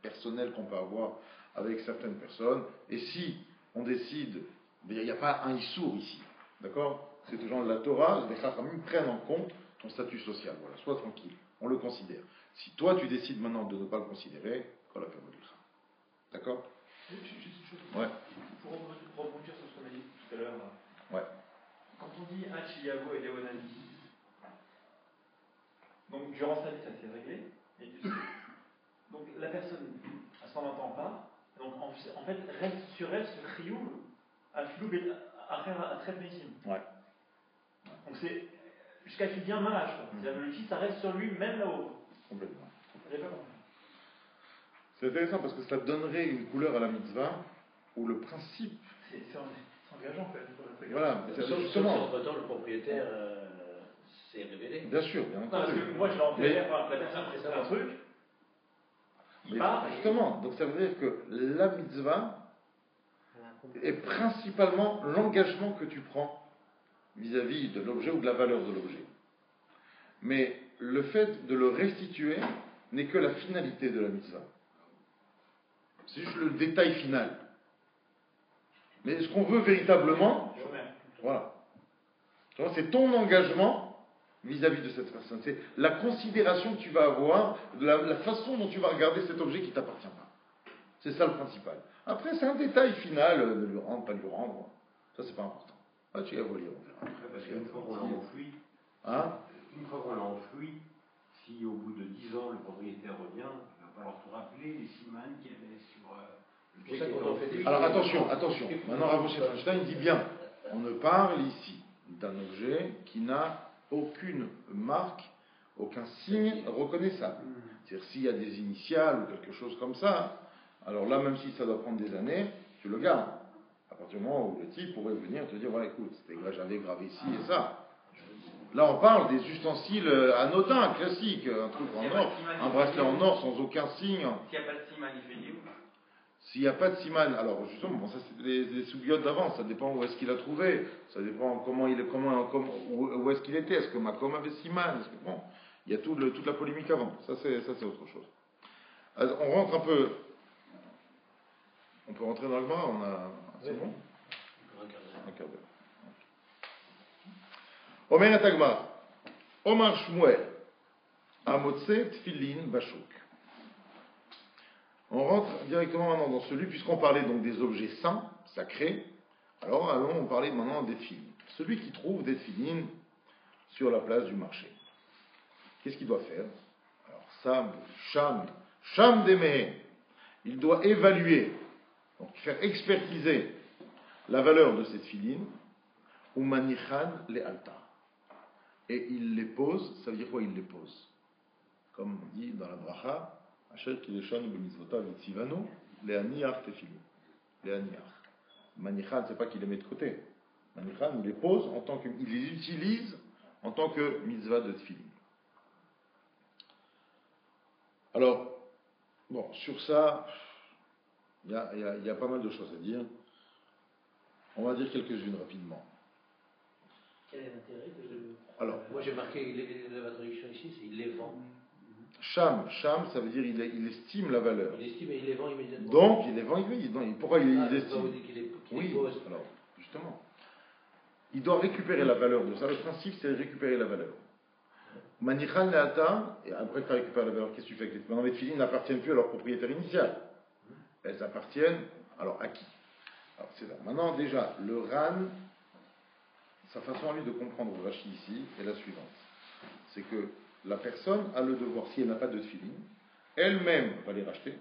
personnelles qu'on peut avoir avec certaines personnes, et si on décide, il n'y a pas un issour ici, d'accord? C'est toujours de la Torah, les Chachamim prennent en compte ton statut social, voilà, sois tranquille, on le considère. Si toi tu décides maintenant de ne pas le considérer, kol hakavod lecha. D'accord? Juste une chose. Ouais. Pour rebondir sur ce qu'on a dit tout à l'heure, Ouais. quand on dit Hachiyavo et Leonani, donc durant sa vie ça s'est réglé, donc la personne à ce moment-là n'entend pas, donc en fait reste sur elle ce chiyuv à flou à très médecine. Ouais. Donc c'est jusqu'à qu'il devient malade. C'est-à-dire le outil ça reste sur lui même là-haut. Complètement. J'ai pas compris. C'est intéressant parce que ça donnerait une couleur à la mitzvah où le principe. C'est engageant quand même. Voilà, Sauf justement. entre-temps, le propriétaire s'est révélé. Bien sûr, bien Non, entendu. parce que moi je l'ai entendu, la personne fait un truc, il part. Justement, donc ça veut dire que la mitzvah est principalement l'engagement que tu prends vis-à-vis de l'objet ou de la valeur de l'objet. Mais le fait de le restituer n'est que la finalité de la mitzvah. C'est juste le détail final. Mais ce qu'on veut véritablement, voilà. C'est ton engagement vis-à-vis de cette personne. C'est la considération que tu vas avoir, de la façon dont tu vas regarder cet objet qui ne t'appartient pas. C'est ça le principal. Après, c'est un détail final, de lui rendre, pas de lui rendre. Ça, c'est pas important. Ah, tu vas voir, on verra. Parce qu'une fois qu'on l'a enfoui, une fois qu'on l'a enfoui, si au bout de 10 ans le propriétaire revient, il va falloir tout rappeler les simanes qu'il y avait sur C'est pour ça qu'on en fait des Alors attention. Maintenant, Rav Moshe Feinstein dit bien, on ne parle ici d'un objet qui n'a aucune marque, aucun signe reconnaissable. C'est-à-dire s'il y a des initiales ou quelque chose comme ça, alors là, même si ça doit prendre des années, tu le gardes. À partir du moment où le type pourrait venir te dire, voilà, écoute, j'avais gravé ici et ça. Là, on parle des ustensiles anodins, classiques, un truc en or, un bracelet en or sans aucun signe. S'il n'y a pas de siman, il fait où? S'il n'y a pas de siman, alors justement, bon, ça c'est les soubiotes d'avant, ça dépend où est-ce qu'il a trouvé, ça dépend où est-ce qu'il était, est-ce que Makom avait siman, bon, il y a toute la polémique avant, ça c'est autre chose. Alors, on rentre un peu, on peut rentrer dans le Gemara, c'est bon? Un quart d'heure. Omer et Agmara, Omar Shmuel, Amotse Tfilin Bashuk. On rentre directement maintenant dans celui, puisqu'on parlait donc des objets saints, sacrés, alors allons parler maintenant des filines. Celui qui trouve des filines sur la place du marché. Qu'est-ce qu'il doit faire? Alors, Sham Demehe, il doit évaluer, donc faire expertiser la valeur de cette filine, ou Manichan les altar. Et il les pose, ça veut dire quoi il les pose? Comme on dit dans la bracha, Manichan, c'est pas qu'il les met de côté. Manichan, il les pose en tant qu'il les utilise en tant que mitzvah de tefillin. Alors, bon, sur ça, il y a pas mal de choses à dire. On va dire quelques-unes rapidement. Quel est l'intérêt de... Alors, moi j'ai marqué la traduction ici, c'est il les vend. Sham, ça veut dire il estime la valeur. Il estime et il les vend immédiatement. Donc, il les vend immédiatement. Pourquoi il estime? Vous dites qu'il oui, pose. alors, justement. Il doit récupérer la valeur de ça. Le principe, c'est de récupérer la valeur. Manichal Neata, et après que tu récupères la valeur, qu'est-ce que tu fais avec les tefillin? Les tefillin n'appartiennent plus à leur propriétaire initial. Elles appartiennent, alors à qui? Alors, c'est là. Maintenant, déjà, le Ran, sa façon à lui de comprendre Rashi ici est la suivante. C'est que la personne a le devoir, si elle n'a pas de tefillin, elle-même va les racheter.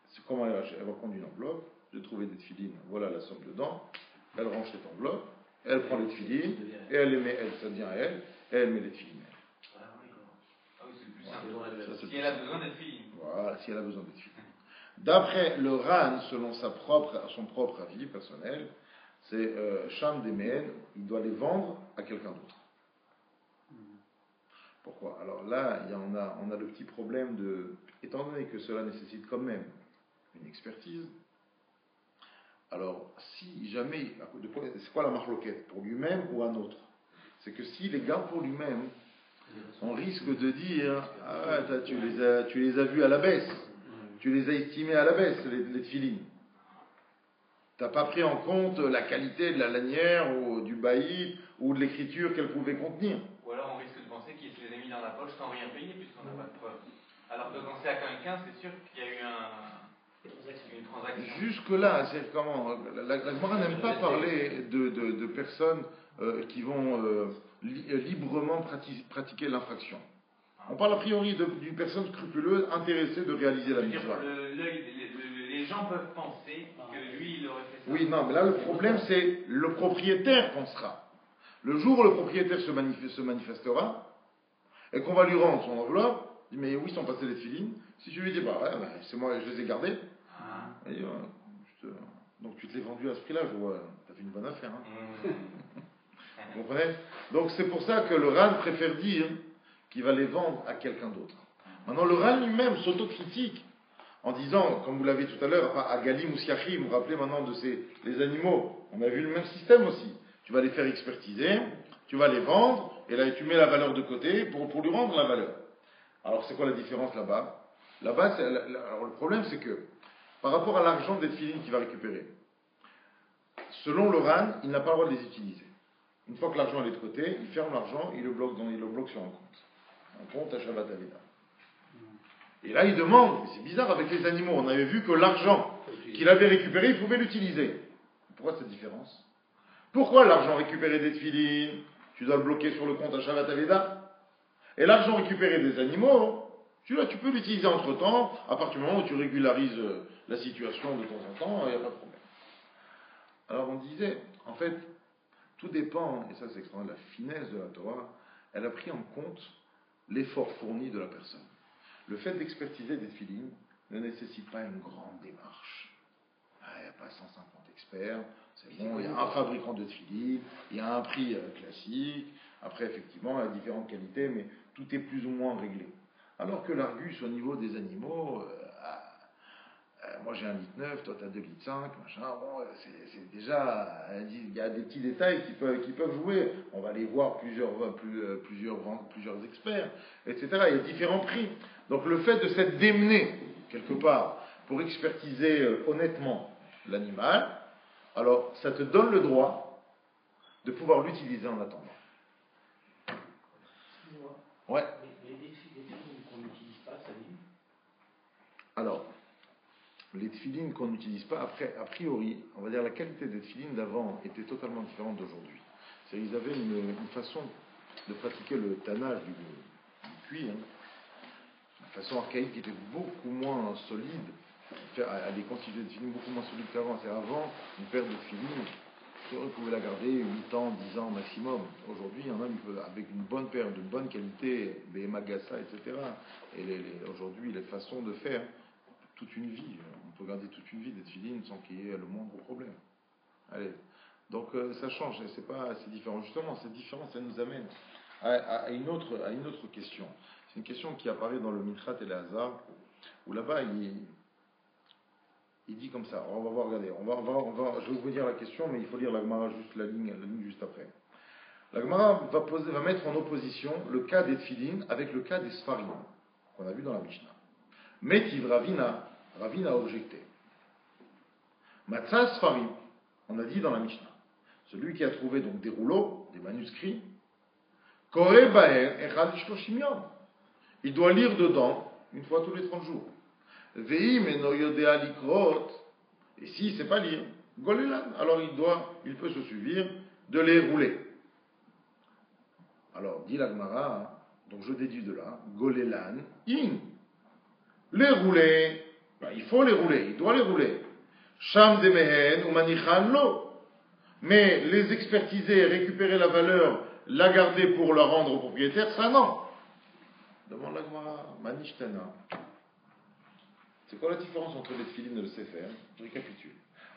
C'est comment elle racheter? Elle va prendre une enveloppe, j'ai trouvé des tefillin, voilà la somme dedans, elle range cette enveloppe, elle prend les tefillin, et elle les met, ça devient à elle, et elle met les tefillin. Ah oui, c'est le plus simple. Ça, c'est Si elle a besoin d'être fille. Voilà, si elle a besoin d'être tefillin. D'après le Ran, selon son propre avis personnel, c'est Sham Demen, il doit les vendre à quelqu'un d'autre. Pourquoi? Alors là, on a le petit problème de, étant donné que cela nécessite quand même une expertise, alors si jamais, c'est quoi la marloquette? Pour lui-même ou un autre? C'est que s'il les garde pour lui-même, on risque de dire, ah, tu les as vus à la baisse, tu les as estimés à la baisse, les tefillin. Tu n'as pas pris en compte la qualité de la lanière ou du bailli ou de l'écriture qu'elle pouvait contenir. Ou alors on risque de penser qu'il se les a mis dans la poche sans rien payer puisqu'on n'a pas de preuve. Alors que quand c'est à quelqu'un, c'est sûr qu'il y a eu une transaction. Jusque-là, c'est comment? La Gemara n'aime pas parler de personnes qui vont librement pratiquer l'infraction. On parle a priori d'une personne scrupuleuse intéressée de réaliser la mitzvah. Les gens peuvent penser que lui, il aurait fait ça. Oui, non, mais là le problème c'est le propriétaire pensera. Le jour où le propriétaire se manifestera et qu'on va lui rendre son enveloppe, il dit mais où ils sont passés les tefillin? Si tu lui dis bah ouais, c'est moi, je les ai gardés. Et, donc tu te l'es vendu à ce prix-là, je vois, t'as fait une bonne affaire. Hein. Vous comprenez? Donc c'est pour ça que le Ran préfère dire qu'il va les vendre à quelqu'un d'autre. Maintenant le Ran lui-même s'autocritique en disant, comme vous l'avez tout à l'heure, à Galim ou Siachi, vous vous rappelez maintenant de les animaux, on a vu le même système aussi. Tu vas les faire expertiser, tu vas les vendre, et là tu mets la valeur de côté pour lui rendre la valeur. Alors c'est quoi la différence là-bas? Là-bas, alors, le problème c'est que, par rapport à l'argent des tefillin qu'il va récupérer, selon le Ran, il n'a pas le droit de les utiliser. Une fois que l'argent est de côté, il ferme l'argent, il le bloque sur un compte à Shabbat Aveda. Et là, il demande, mais c'est bizarre avec les animaux, on avait vu que l'argent qu'il avait récupéré, il pouvait l'utiliser. Pourquoi cette différence? Pourquoi l'argent récupéré des tefillin, tu dois le bloquer sur le compte à Shabbat Aveda? Et l'argent récupéré des animaux, tu peux l'utiliser entre temps, à partir du moment où tu régularises la situation de temps en temps, il n'y a pas de problème. Alors on disait, en fait, tout dépend, et ça c'est extraordinaire, la finesse de la Torah, elle a pris en compte l'effort fourni de la personne. Le fait d'expertiser des tefillin ne nécessite pas une grande démarche. Il n'y a pas 150 experts, c'est bon, il y a un fabricant de tefillin, il y a un prix classique, après effectivement il y a différentes qualités, mais tout est plus ou moins réglé. Alors que l'Argus au niveau des animaux, moi j'ai 1,9 litre, toi tu as 2,5 litres, machin, bon, c'est déjà, il y a des petits détails qui peuvent jouer. On va aller voir plusieurs experts, etc. Il y a différents prix. Donc le fait de s'être démené, quelque part, pour expertiser honnêtement l'animal, alors ça te donne le droit de pouvoir l'utiliser en attendant. Excusez-moi. Ouais. Les tefillin qu'on n'utilise pas, ça dit? Alors, les tefillin qu'on n'utilise pas, après, a priori, on va dire la qualité des tefillin d'avant était totalement différente d'aujourd'hui. C'est-à-dire qu'ils avaient une façon de pratiquer le tannage du cuir, une façon archaïque qui était beaucoup moins solide, à des quantités de tefillin beaucoup moins solides qu'avant. C'est avant, une paire de tefillin, on pouvait la garder 8 ans, 10 ans maximum. Aujourd'hui, il y en a avec une bonne paire, de bonne qualité, des magassa, etc. Et aujourd'hui, les façons de faire, toute une vie, on peut garder toute une vie des tefillin sans qu'il y ait le moindre problème. Allez, Donc ça change, c'est différent. Justement, cette différence, ça nous amène à une autre question. C'est une question qui apparaît dans le Mikrat et le Hazar, où là-bas, il dit comme ça. On va voir, regardez, je vais vous dire la question, mais il faut lire la Gemara, juste la ligne juste après. La Gemara va mettre en opposition le cas des Tfilin avec le cas des Sfarim, qu'on a vu dans la Mishnah. Metiv Ravina a objecté. Matzah Sfarim, on a dit dans la Mishnah. Celui qui a trouvé donc des rouleaux, des manuscrits, Kore Baer Echad Shloshim Yom. Il doit lire dedans une fois tous les 30 jours. Veim eno yodea likrot. Et s'il ne sait pas lire, Golelan, alors il peut se suivre de les rouler. Alors, dit la Gemara, donc je déduis de là, Golelan, in. Les rouler, il faut les rouler, il doit les rouler. Sham de mehen ou manichan lo. Mais les expertiser, récupérer la valeur, la garder pour la rendre au propriétaire, ça non. Demande la Gemara, manishtana. C'est quoi la différence entre les tefilines et le sefer? Je récapitule.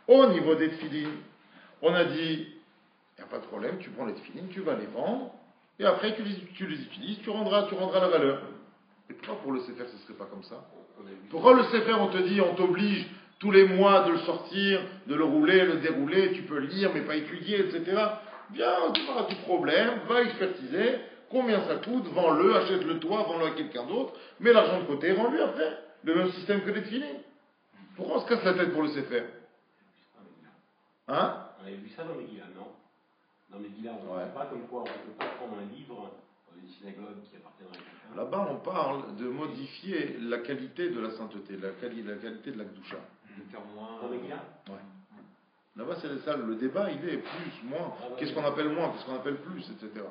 Au niveau des tefilines, on a dit, il n'y a pas de problème, tu prends les tefilines, tu vas les vendre, et après tu les utilises, tu rendras la valeur. Et pourquoi pour le sefer ce ne serait pas comme ça? Pourquoi le sefer on te dit, on t'oblige tous les mois de le sortir, de le rouler, le dérouler, tu peux lire mais pas étudier, etc. Viens, tu n'auras pas du problème, va expertiser, combien ça coûte, vends-le, achète-le toi, vends-le à quelqu'un d'autre, mets l'argent de côté, vends-lui après. Le même système que les tefilines. Pourquoi on se casse la tête pour le sefer? Hein? On avait vu ça dans Megillah, non? Dans Megillah, on ne pas comme quoi on ne peut pas prendre un livre dans une synagogue qui appartiendrait à quelqu'un. Là-bas, on parle de modifier la qualité de la sainteté, la qualité de la Kedusha. Dans Megillah? Ouais. Là-bas, c'est ça, le débat, il est plus, moins. Qu'est-ce qu'on appelle moins, qu'est-ce qu'on appelle plus, etc.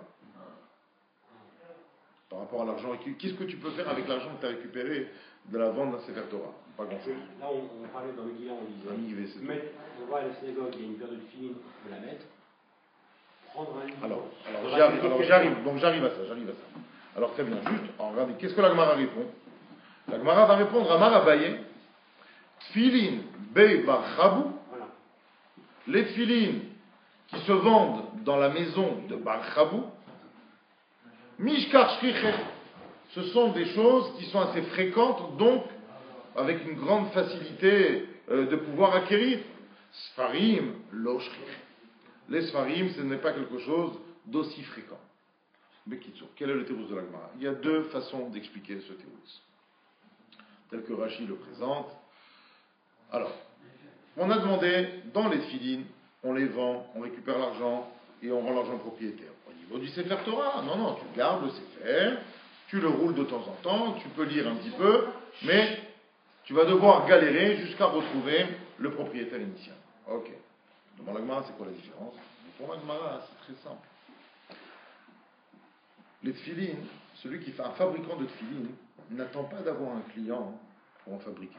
Par rapport à l'argent, qu'est-ce que tu peux faire avec l'argent que tu as récupéré de la vente d'un Sefer Torah? Pas grand-chose. Là, on parlait dans Megillah, on disait, on va à la synagogue, il y a une paire de filines, on peut la mettre, prendre un livre. Alors j'arrive à ça. Alors très bien, juste, regardez, qu'est-ce que la Gemara répond? La Gemara va répondre à Marabaye, Tfilin Bey Bar Chabou, les tfilines qui se vendent dans la maison de Bar Chabou, Mishkar Shriche, ce sont des choses qui sont assez fréquentes, donc avec une grande facilité de pouvoir acquérir. Sfarim, lo shriche. Les Sfarim, ce n'est pas quelque chose d'aussi fréquent. Bekitsour, quel est le théros de la Gemara? Il y a deux façons d'expliquer ce théros, tel que Rashi le présente. Alors, on a demandé, dans les tfilines, on les vend, on récupère l'argent et on rend l'argent propriétaire. Au niveau du Sefer Torah, non, tu gardes le Sefer, tu le roules de temps en temps, tu peux lire un petit peu, mais tu vas devoir galérer jusqu'à retrouver le propriétaire initial. Ok. Dans la Gemara, c'est quoi la différence? Pour la Gemara, c'est très simple. Les tfilines, celui qui fait un fabricant de tfilines, n'attend pas d'avoir un client pour en fabriquer.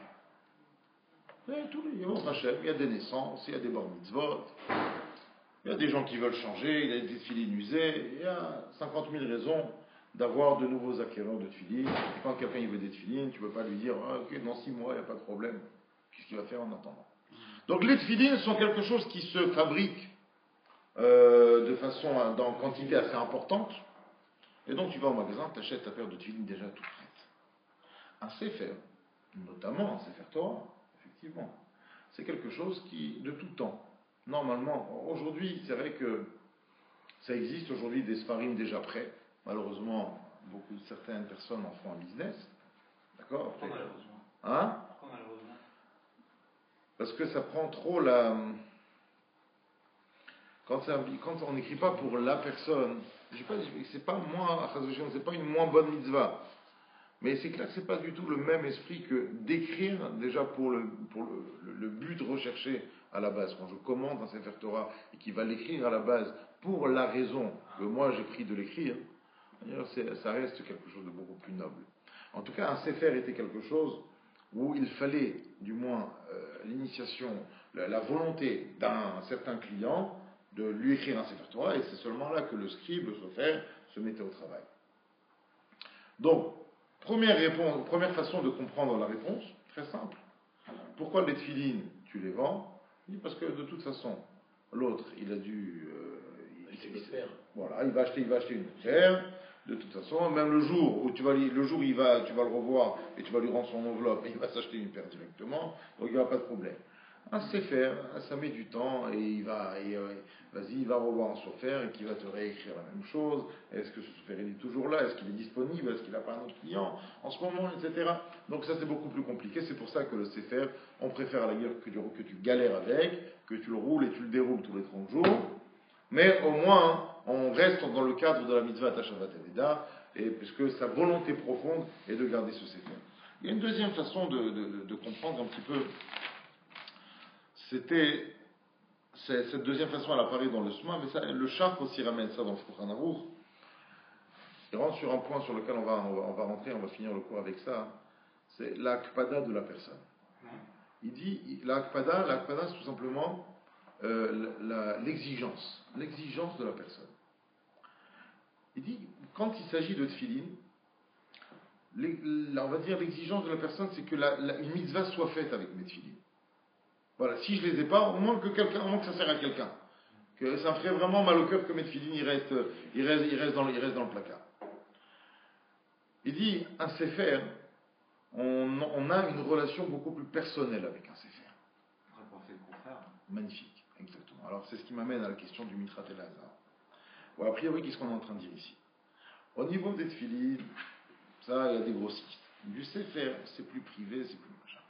On s'achète, il y a des naissances, il y a des bar mitzvot, il y a des gens qui veulent changer, il y a des tfilines usées, il y a 50 000 raisons d'avoir de nouveaux acquéreurs de tfilines. Et quand quelqu'un il veut des tfilines, tu ne peux pas lui dire ok, dans 6 mois, il n'y a pas de problème. Qu'est-ce qu'il va faire en attendant? Donc les tfilines sont quelque chose qui se fabrique de façon, dans quantité assez importante. Et donc tu vas au magasin, tu achètes ta paire de tfilines déjà toute prête. Un sefer, notamment un sefer Torah, effectivement, c'est quelque chose qui, de tout temps, normalement, aujourd'hui, c'est vrai que ça existe aujourd'hui des sfarim déjà prêts. Malheureusement, certaines personnes en font un business. D'accord? Pourquoi malheureusement? Hein? Pourquoi malheureusement? Parce que ça prend trop la... Quand on n'écrit pas pour la personne, c'est pas moi, c'est pas une moins bonne mitzvah. Mais c'est clair que c'est pas du tout le même esprit que d'écrire déjà pour le but recherché à la base. Quand je commande un Sefer Torah et qui va l'écrire à la base pour la raison que moi j'ai pris de l'écrire, ça reste quelque chose de beaucoup plus noble. En tout cas, un Sefer était quelque chose où il fallait, du moins, l'initiation, la volonté d'un certain client de lui écrire un Sefer Torah, et c'est seulement là que le scribe, le sofer, se mettait au travail. Donc, première façon de comprendre la réponse, très simple. Pourquoi les tfilines, tu les vends? Parce que de toute façon, L'autre, il a dû... Voilà, il va acheter une paire. De toute façon, même le jour où tu vas le revoir et tu vas lui rendre son enveloppe, il va s'acheter une paire directement, donc il n'y aura pas de problème. Un sefer, ça met du temps et il va revoir un sefer et qui va te réécrire la même chose. Est-ce que ce sefer est toujours là? Est-ce qu'il est disponible? Est-ce qu'il n'a pas un autre client en ce moment, etc. Donc ça c'est beaucoup plus compliqué. C'est pour ça que le sefer, on préfère à la guerre que tu galères avec, que tu le roules et tu le déroules tous les 30 jours. Mais au moins, on reste dans le cadre de la mitzvah Tashavat Aveda, et puisque sa volonté profonde est de garder ce sefer. Il y a une deuxième façon de comprendre un petit peu. Cette deuxième façon, elle apparaît dans le Sma, mais ça, le Charp aussi ramène ça dans le Shulchan Aruch. Il rentre sur un point sur lequel on va rentrer, on va finir le cours avec ça. C'est l'akpada de la personne. Il dit, l'akpada, c'est tout simplement l'exigence de la personne. Il dit, quand il s'agit de tefillin, on va dire l'exigence de la personne, c'est que une mitzvah soit faite avec mes tefillin. Voilà, si je les ai pas, au moins que ça sert à quelqu'un. Que ça me ferait vraiment mal au cœur que mes tefillin il reste dans le placard. Il dit, un sefer, on a une relation beaucoup plus personnelle avec un sefer. On pourrait penser le contraire. Magnifique, exactement. Alors c'est ce qui m'amène à la question du Mitrat El Hazar. Bon, a priori, qu'est-ce qu'on est en train de dire ici? Au niveau des tefillin, ça, il y a des grossistes. Du sefer, c'est plus privé, c'est plus machin.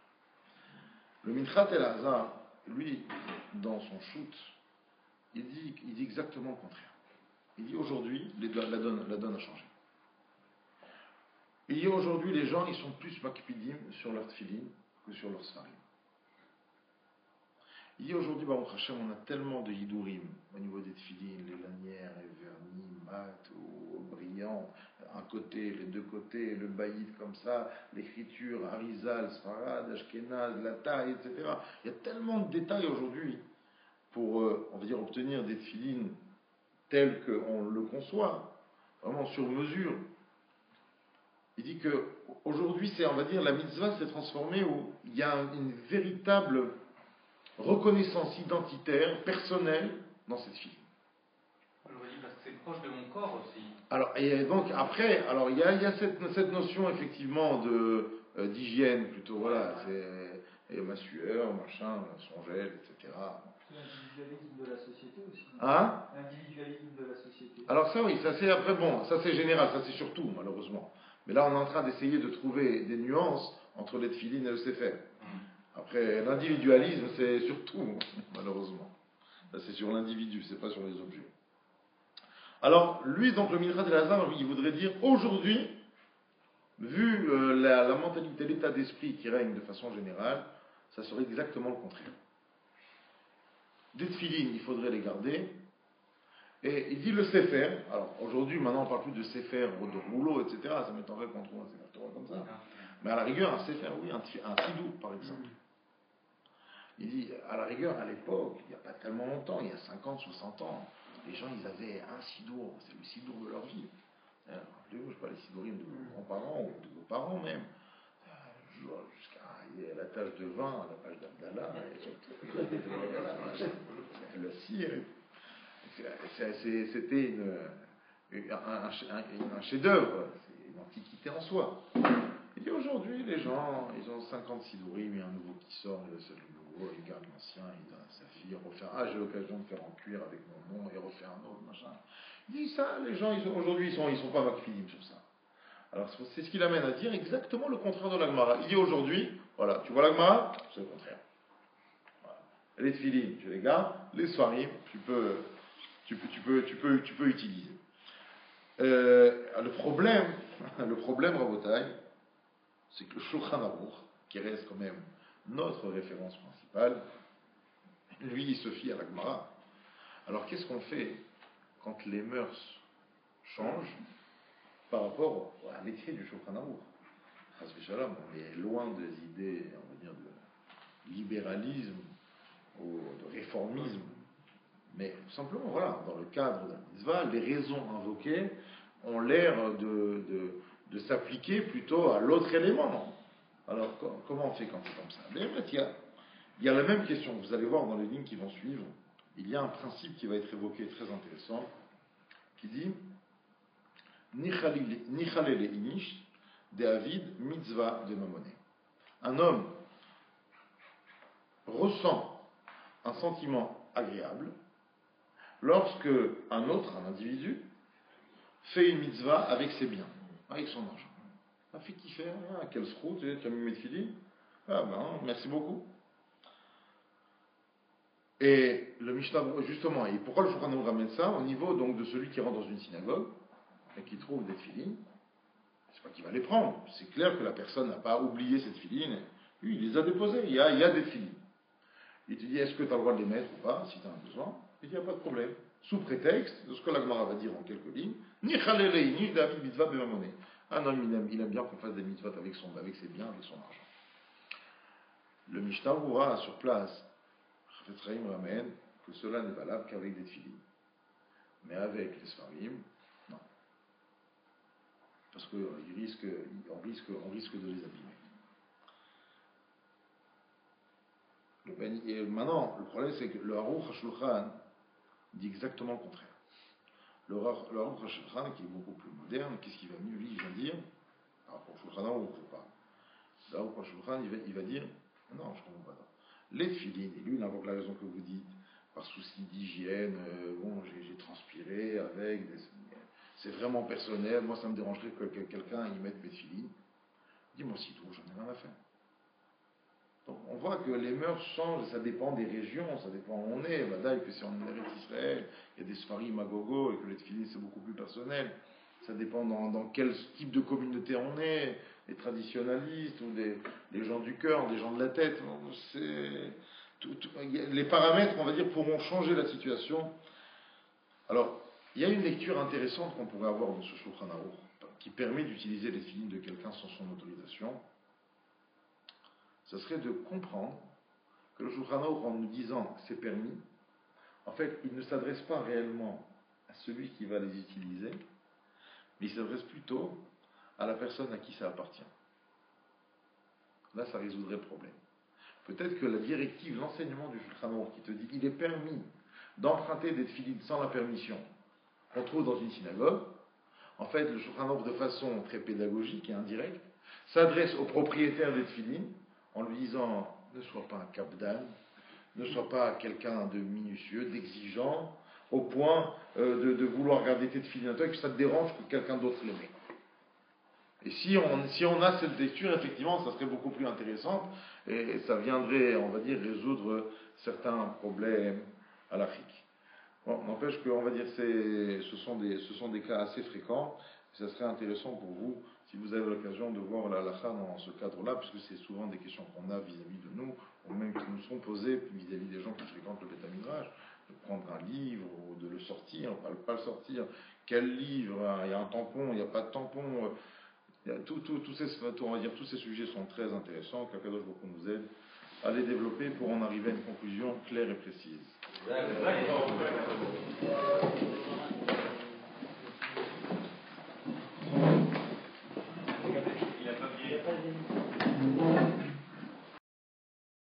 Le Mitrat El Hazar, lui, dans son shoot, il dit exactement le contraire. Il dit aujourd'hui, la donne a changé. Il dit aujourd'hui, les gens, ils sont plus makpidim sur leur tefillin que sur leur sfarim. Il dit aujourd'hui, Baruch Hashem, on a tellement de hidurim au niveau des tefillin, les lanières, les vernis, mat, brillants, un côté, les deux côtés, le baïd comme ça, l'écriture, Arizal, Sfarad, Ashkenaz, la taille, etc. Il y a tellement de détails aujourd'hui pour, on va dire, obtenir des tefillin tels qu'on le conçoit, vraiment sur mesure. Il dit que aujourd'hui, on va dire, la mitzvah s'est transformée où il y a une véritable reconnaissance identitaire, personnelle, dans cette fille. Je vous dis parce que c'est proche de mon corps aussi. Alors, et donc après, alors il y a cette notion effectivement d'hygiène plutôt, voilà, c'est ma sueur, machin, son gel, etc. L'individualisme de la société aussi. Hein? L'individualisme de la société. Alors ça oui, ça c'est après bon, ça c'est général, ça c'est surtout malheureusement. Mais là on est en train d'essayer de trouver des nuances entre les tefillin et le sefer. Après, l'individualisme, c'est surtout, malheureusement. Là, c'est sur l'individu, c'est pas sur les objets. Alors, lui, donc, le Mitrat El Hazar, il voudrait dire, aujourd'hui, vu la mentalité, l'état d'esprit qui règne de façon générale, ça serait exactement le contraire. Des tefillin, il faudrait les garder. Et il dit le sefer, alors aujourd'hui, maintenant, on parle plus de sefer ou de rouleau, etc. Ça m'étonnerait qu'on trouve un sefer Torah comme ça. Mais à la rigueur, un sefer, oui, un sidou, par exemple. Il dit, à la rigueur, à l'époque, il n'y a pas tellement longtemps, il y a 50, 60 ans, les gens, ils avaient un sidour, c'est le sidour de leur vie. Rappelez-vous, je ne sais pas, les sidourim de vos grands-parents ou de vos parents même, jusqu'à la tâche de vin, à la page d'Abdallah, le cire. C'était un chef-d'œuvre, c'est une antiquité en soi. Et aujourd'hui, les gens, ils ont 50 sidourim, il y a un nouveau qui sort, c'est le nouveau, il garde l'ancien, il donne à sa fille, il refait j'ai l'occasion de faire en cuir avec mon nom, il refait un autre, machin. Il dit ça, les gens, aujourd'hui, ils sont pas makfidim sur ça. Alors, c'est ce qu'il amène à dire exactement le contraire de la Gemara. Il dit aujourd'hui, voilà, tu vois la Gemara, c'est le contraire. Voilà. Les tefillin, tu les gardes, les soirim, tu peux utiliser. Le problème, Rabotai, c'est que le Shulchan Aruch, qui reste quand même notre référence principale, lui, il se fie à la Gemara. Alors, qu'est-ce qu'on fait quand les mœurs changent par rapport à l'écrit du Shulchan Aruch? On est loin des idées, on va dire, de libéralisme ou de réformisme. Mais tout simplement, voilà, dans le cadre d'un mitzvah, les raisons invoquées ont l'air de s'appliquer plutôt à l'autre élément. Alors, comment on fait quand c'est comme ça? Mais en fait, il y a la même question. Vous allez voir dans les lignes qui vont suivre, il y a un principe qui va être évoqué très intéressant, qui dit Nichalele inish de avid mitzvah de mamoné. Un homme ressent un sentiment agréable lorsque un individu, fait une mitzvah avec ses biens, avec son argent. Un fait kiffer, quel srout, tu as mis mes filles. Ah ben, merci beaucoup. Et le Mishnah, justement, et pourquoi le Shulchan Aruch ramène ça au niveau donc de celui qui rentre dans une synagogue et qui trouve des filines, c'est pas qu'il va les prendre. C'est clair que la personne n'a pas oublié cette filine. Lui, il les a déposées. Il y a des filines. Il te dit, est-ce que tu as le droit de les mettre ou pas, si tu as un besoin? Il dit, il n'y a pas de problème. Sous prétexte de ce que la Gemara va dire en quelques lignes, un homme, il aime bien qu'on fasse des mitzvot avec ses biens, avec son argent. Le Mishnah Berurah sur place, Chafetz Chaim ramène que cela n'est valable qu'avec des tefilines. Mais avec les Sfarim, non. Parce qu'on risque de les abîmer. Et maintenant, le problème c'est que le Aruch HaShulchan dit exactement le contraire. Le Aruch HaShulchan, qui est beaucoup plus moderne, qu'est-ce qu'il va mieux lui, il va dire, alors pour Shulchan Aruch, je parle. Le Aruch HaShulchan, il va dire, non, je ne comprends pas. Les tefilines, et lui il invoque la raison que vous dites, par souci d'hygiène, j'ai transpiré avec, c'est vraiment personnel, moi ça me dérangerait que quelqu'un y mette mes tefilines. Dis-moi si tout, j'en ai rien à faire. Donc on voit que les mœurs changent, ça dépend des régions, ça dépend où on est. Badaï, que si on est en Israël, il y a des Sfarim à gogo et que les tefilines c'est beaucoup plus personnel. Ça dépend dans quel type de communauté on est, les traditionalistes ou les gens du cœur, des gens de la tête. Les paramètres, on va dire, pourront changer la situation. Alors, il y a une lecture intéressante qu'on pourrait avoir dans ce Shulchan Aruch qui permet d'utiliser les tefilines de quelqu'un sans son autorisation. Ce serait de comprendre que le Shulchan Aruch, en nous disant c'est permis, en fait, il ne s'adresse pas réellement à celui qui va les utiliser, mais il s'adresse plutôt à la personne à qui ça appartient. Là, ça résoudrait le problème. Peut-être que la directive, l'enseignement du Shulchan Aruch qui te dit qu'il est permis d'emprunter des tefilines sans la permission qu'on trouve dans une synagogue, en fait, le Shulchan Aruch, de façon très pédagogique et indirecte, s'adresse au propriétaire des tefilines en lui disant ne sois pas un capdan, ne sois pas quelqu'un de minutieux, d'exigeant, au point de vouloir garder tes tefilines à toi et que ça te dérange que quelqu'un d'autre les met. Et si on a cette lecture, effectivement, ça serait beaucoup plus intéressant et ça viendrait, on va dire, résoudre certains problèmes à l'Afrique. Bon, n'empêche qu'on va dire ce sont des cas assez fréquents. Ça serait intéressant pour vous, si vous avez l'occasion de voir la halakha dans ce cadre-là, puisque c'est souvent des questions qu'on a vis-à-vis de nous, ou même qui nous sont posées vis-à-vis des gens qui fréquentent le Beth Midrash, de prendre un livre ou de le sortir, pas le sortir. Quel livre? Il y a un tampon, il n'y a pas de tampon. Tous ces sujets sont très intéressants, qu'Akadosh Baruch nous aide à les développer pour en arriver à une conclusion claire et précise.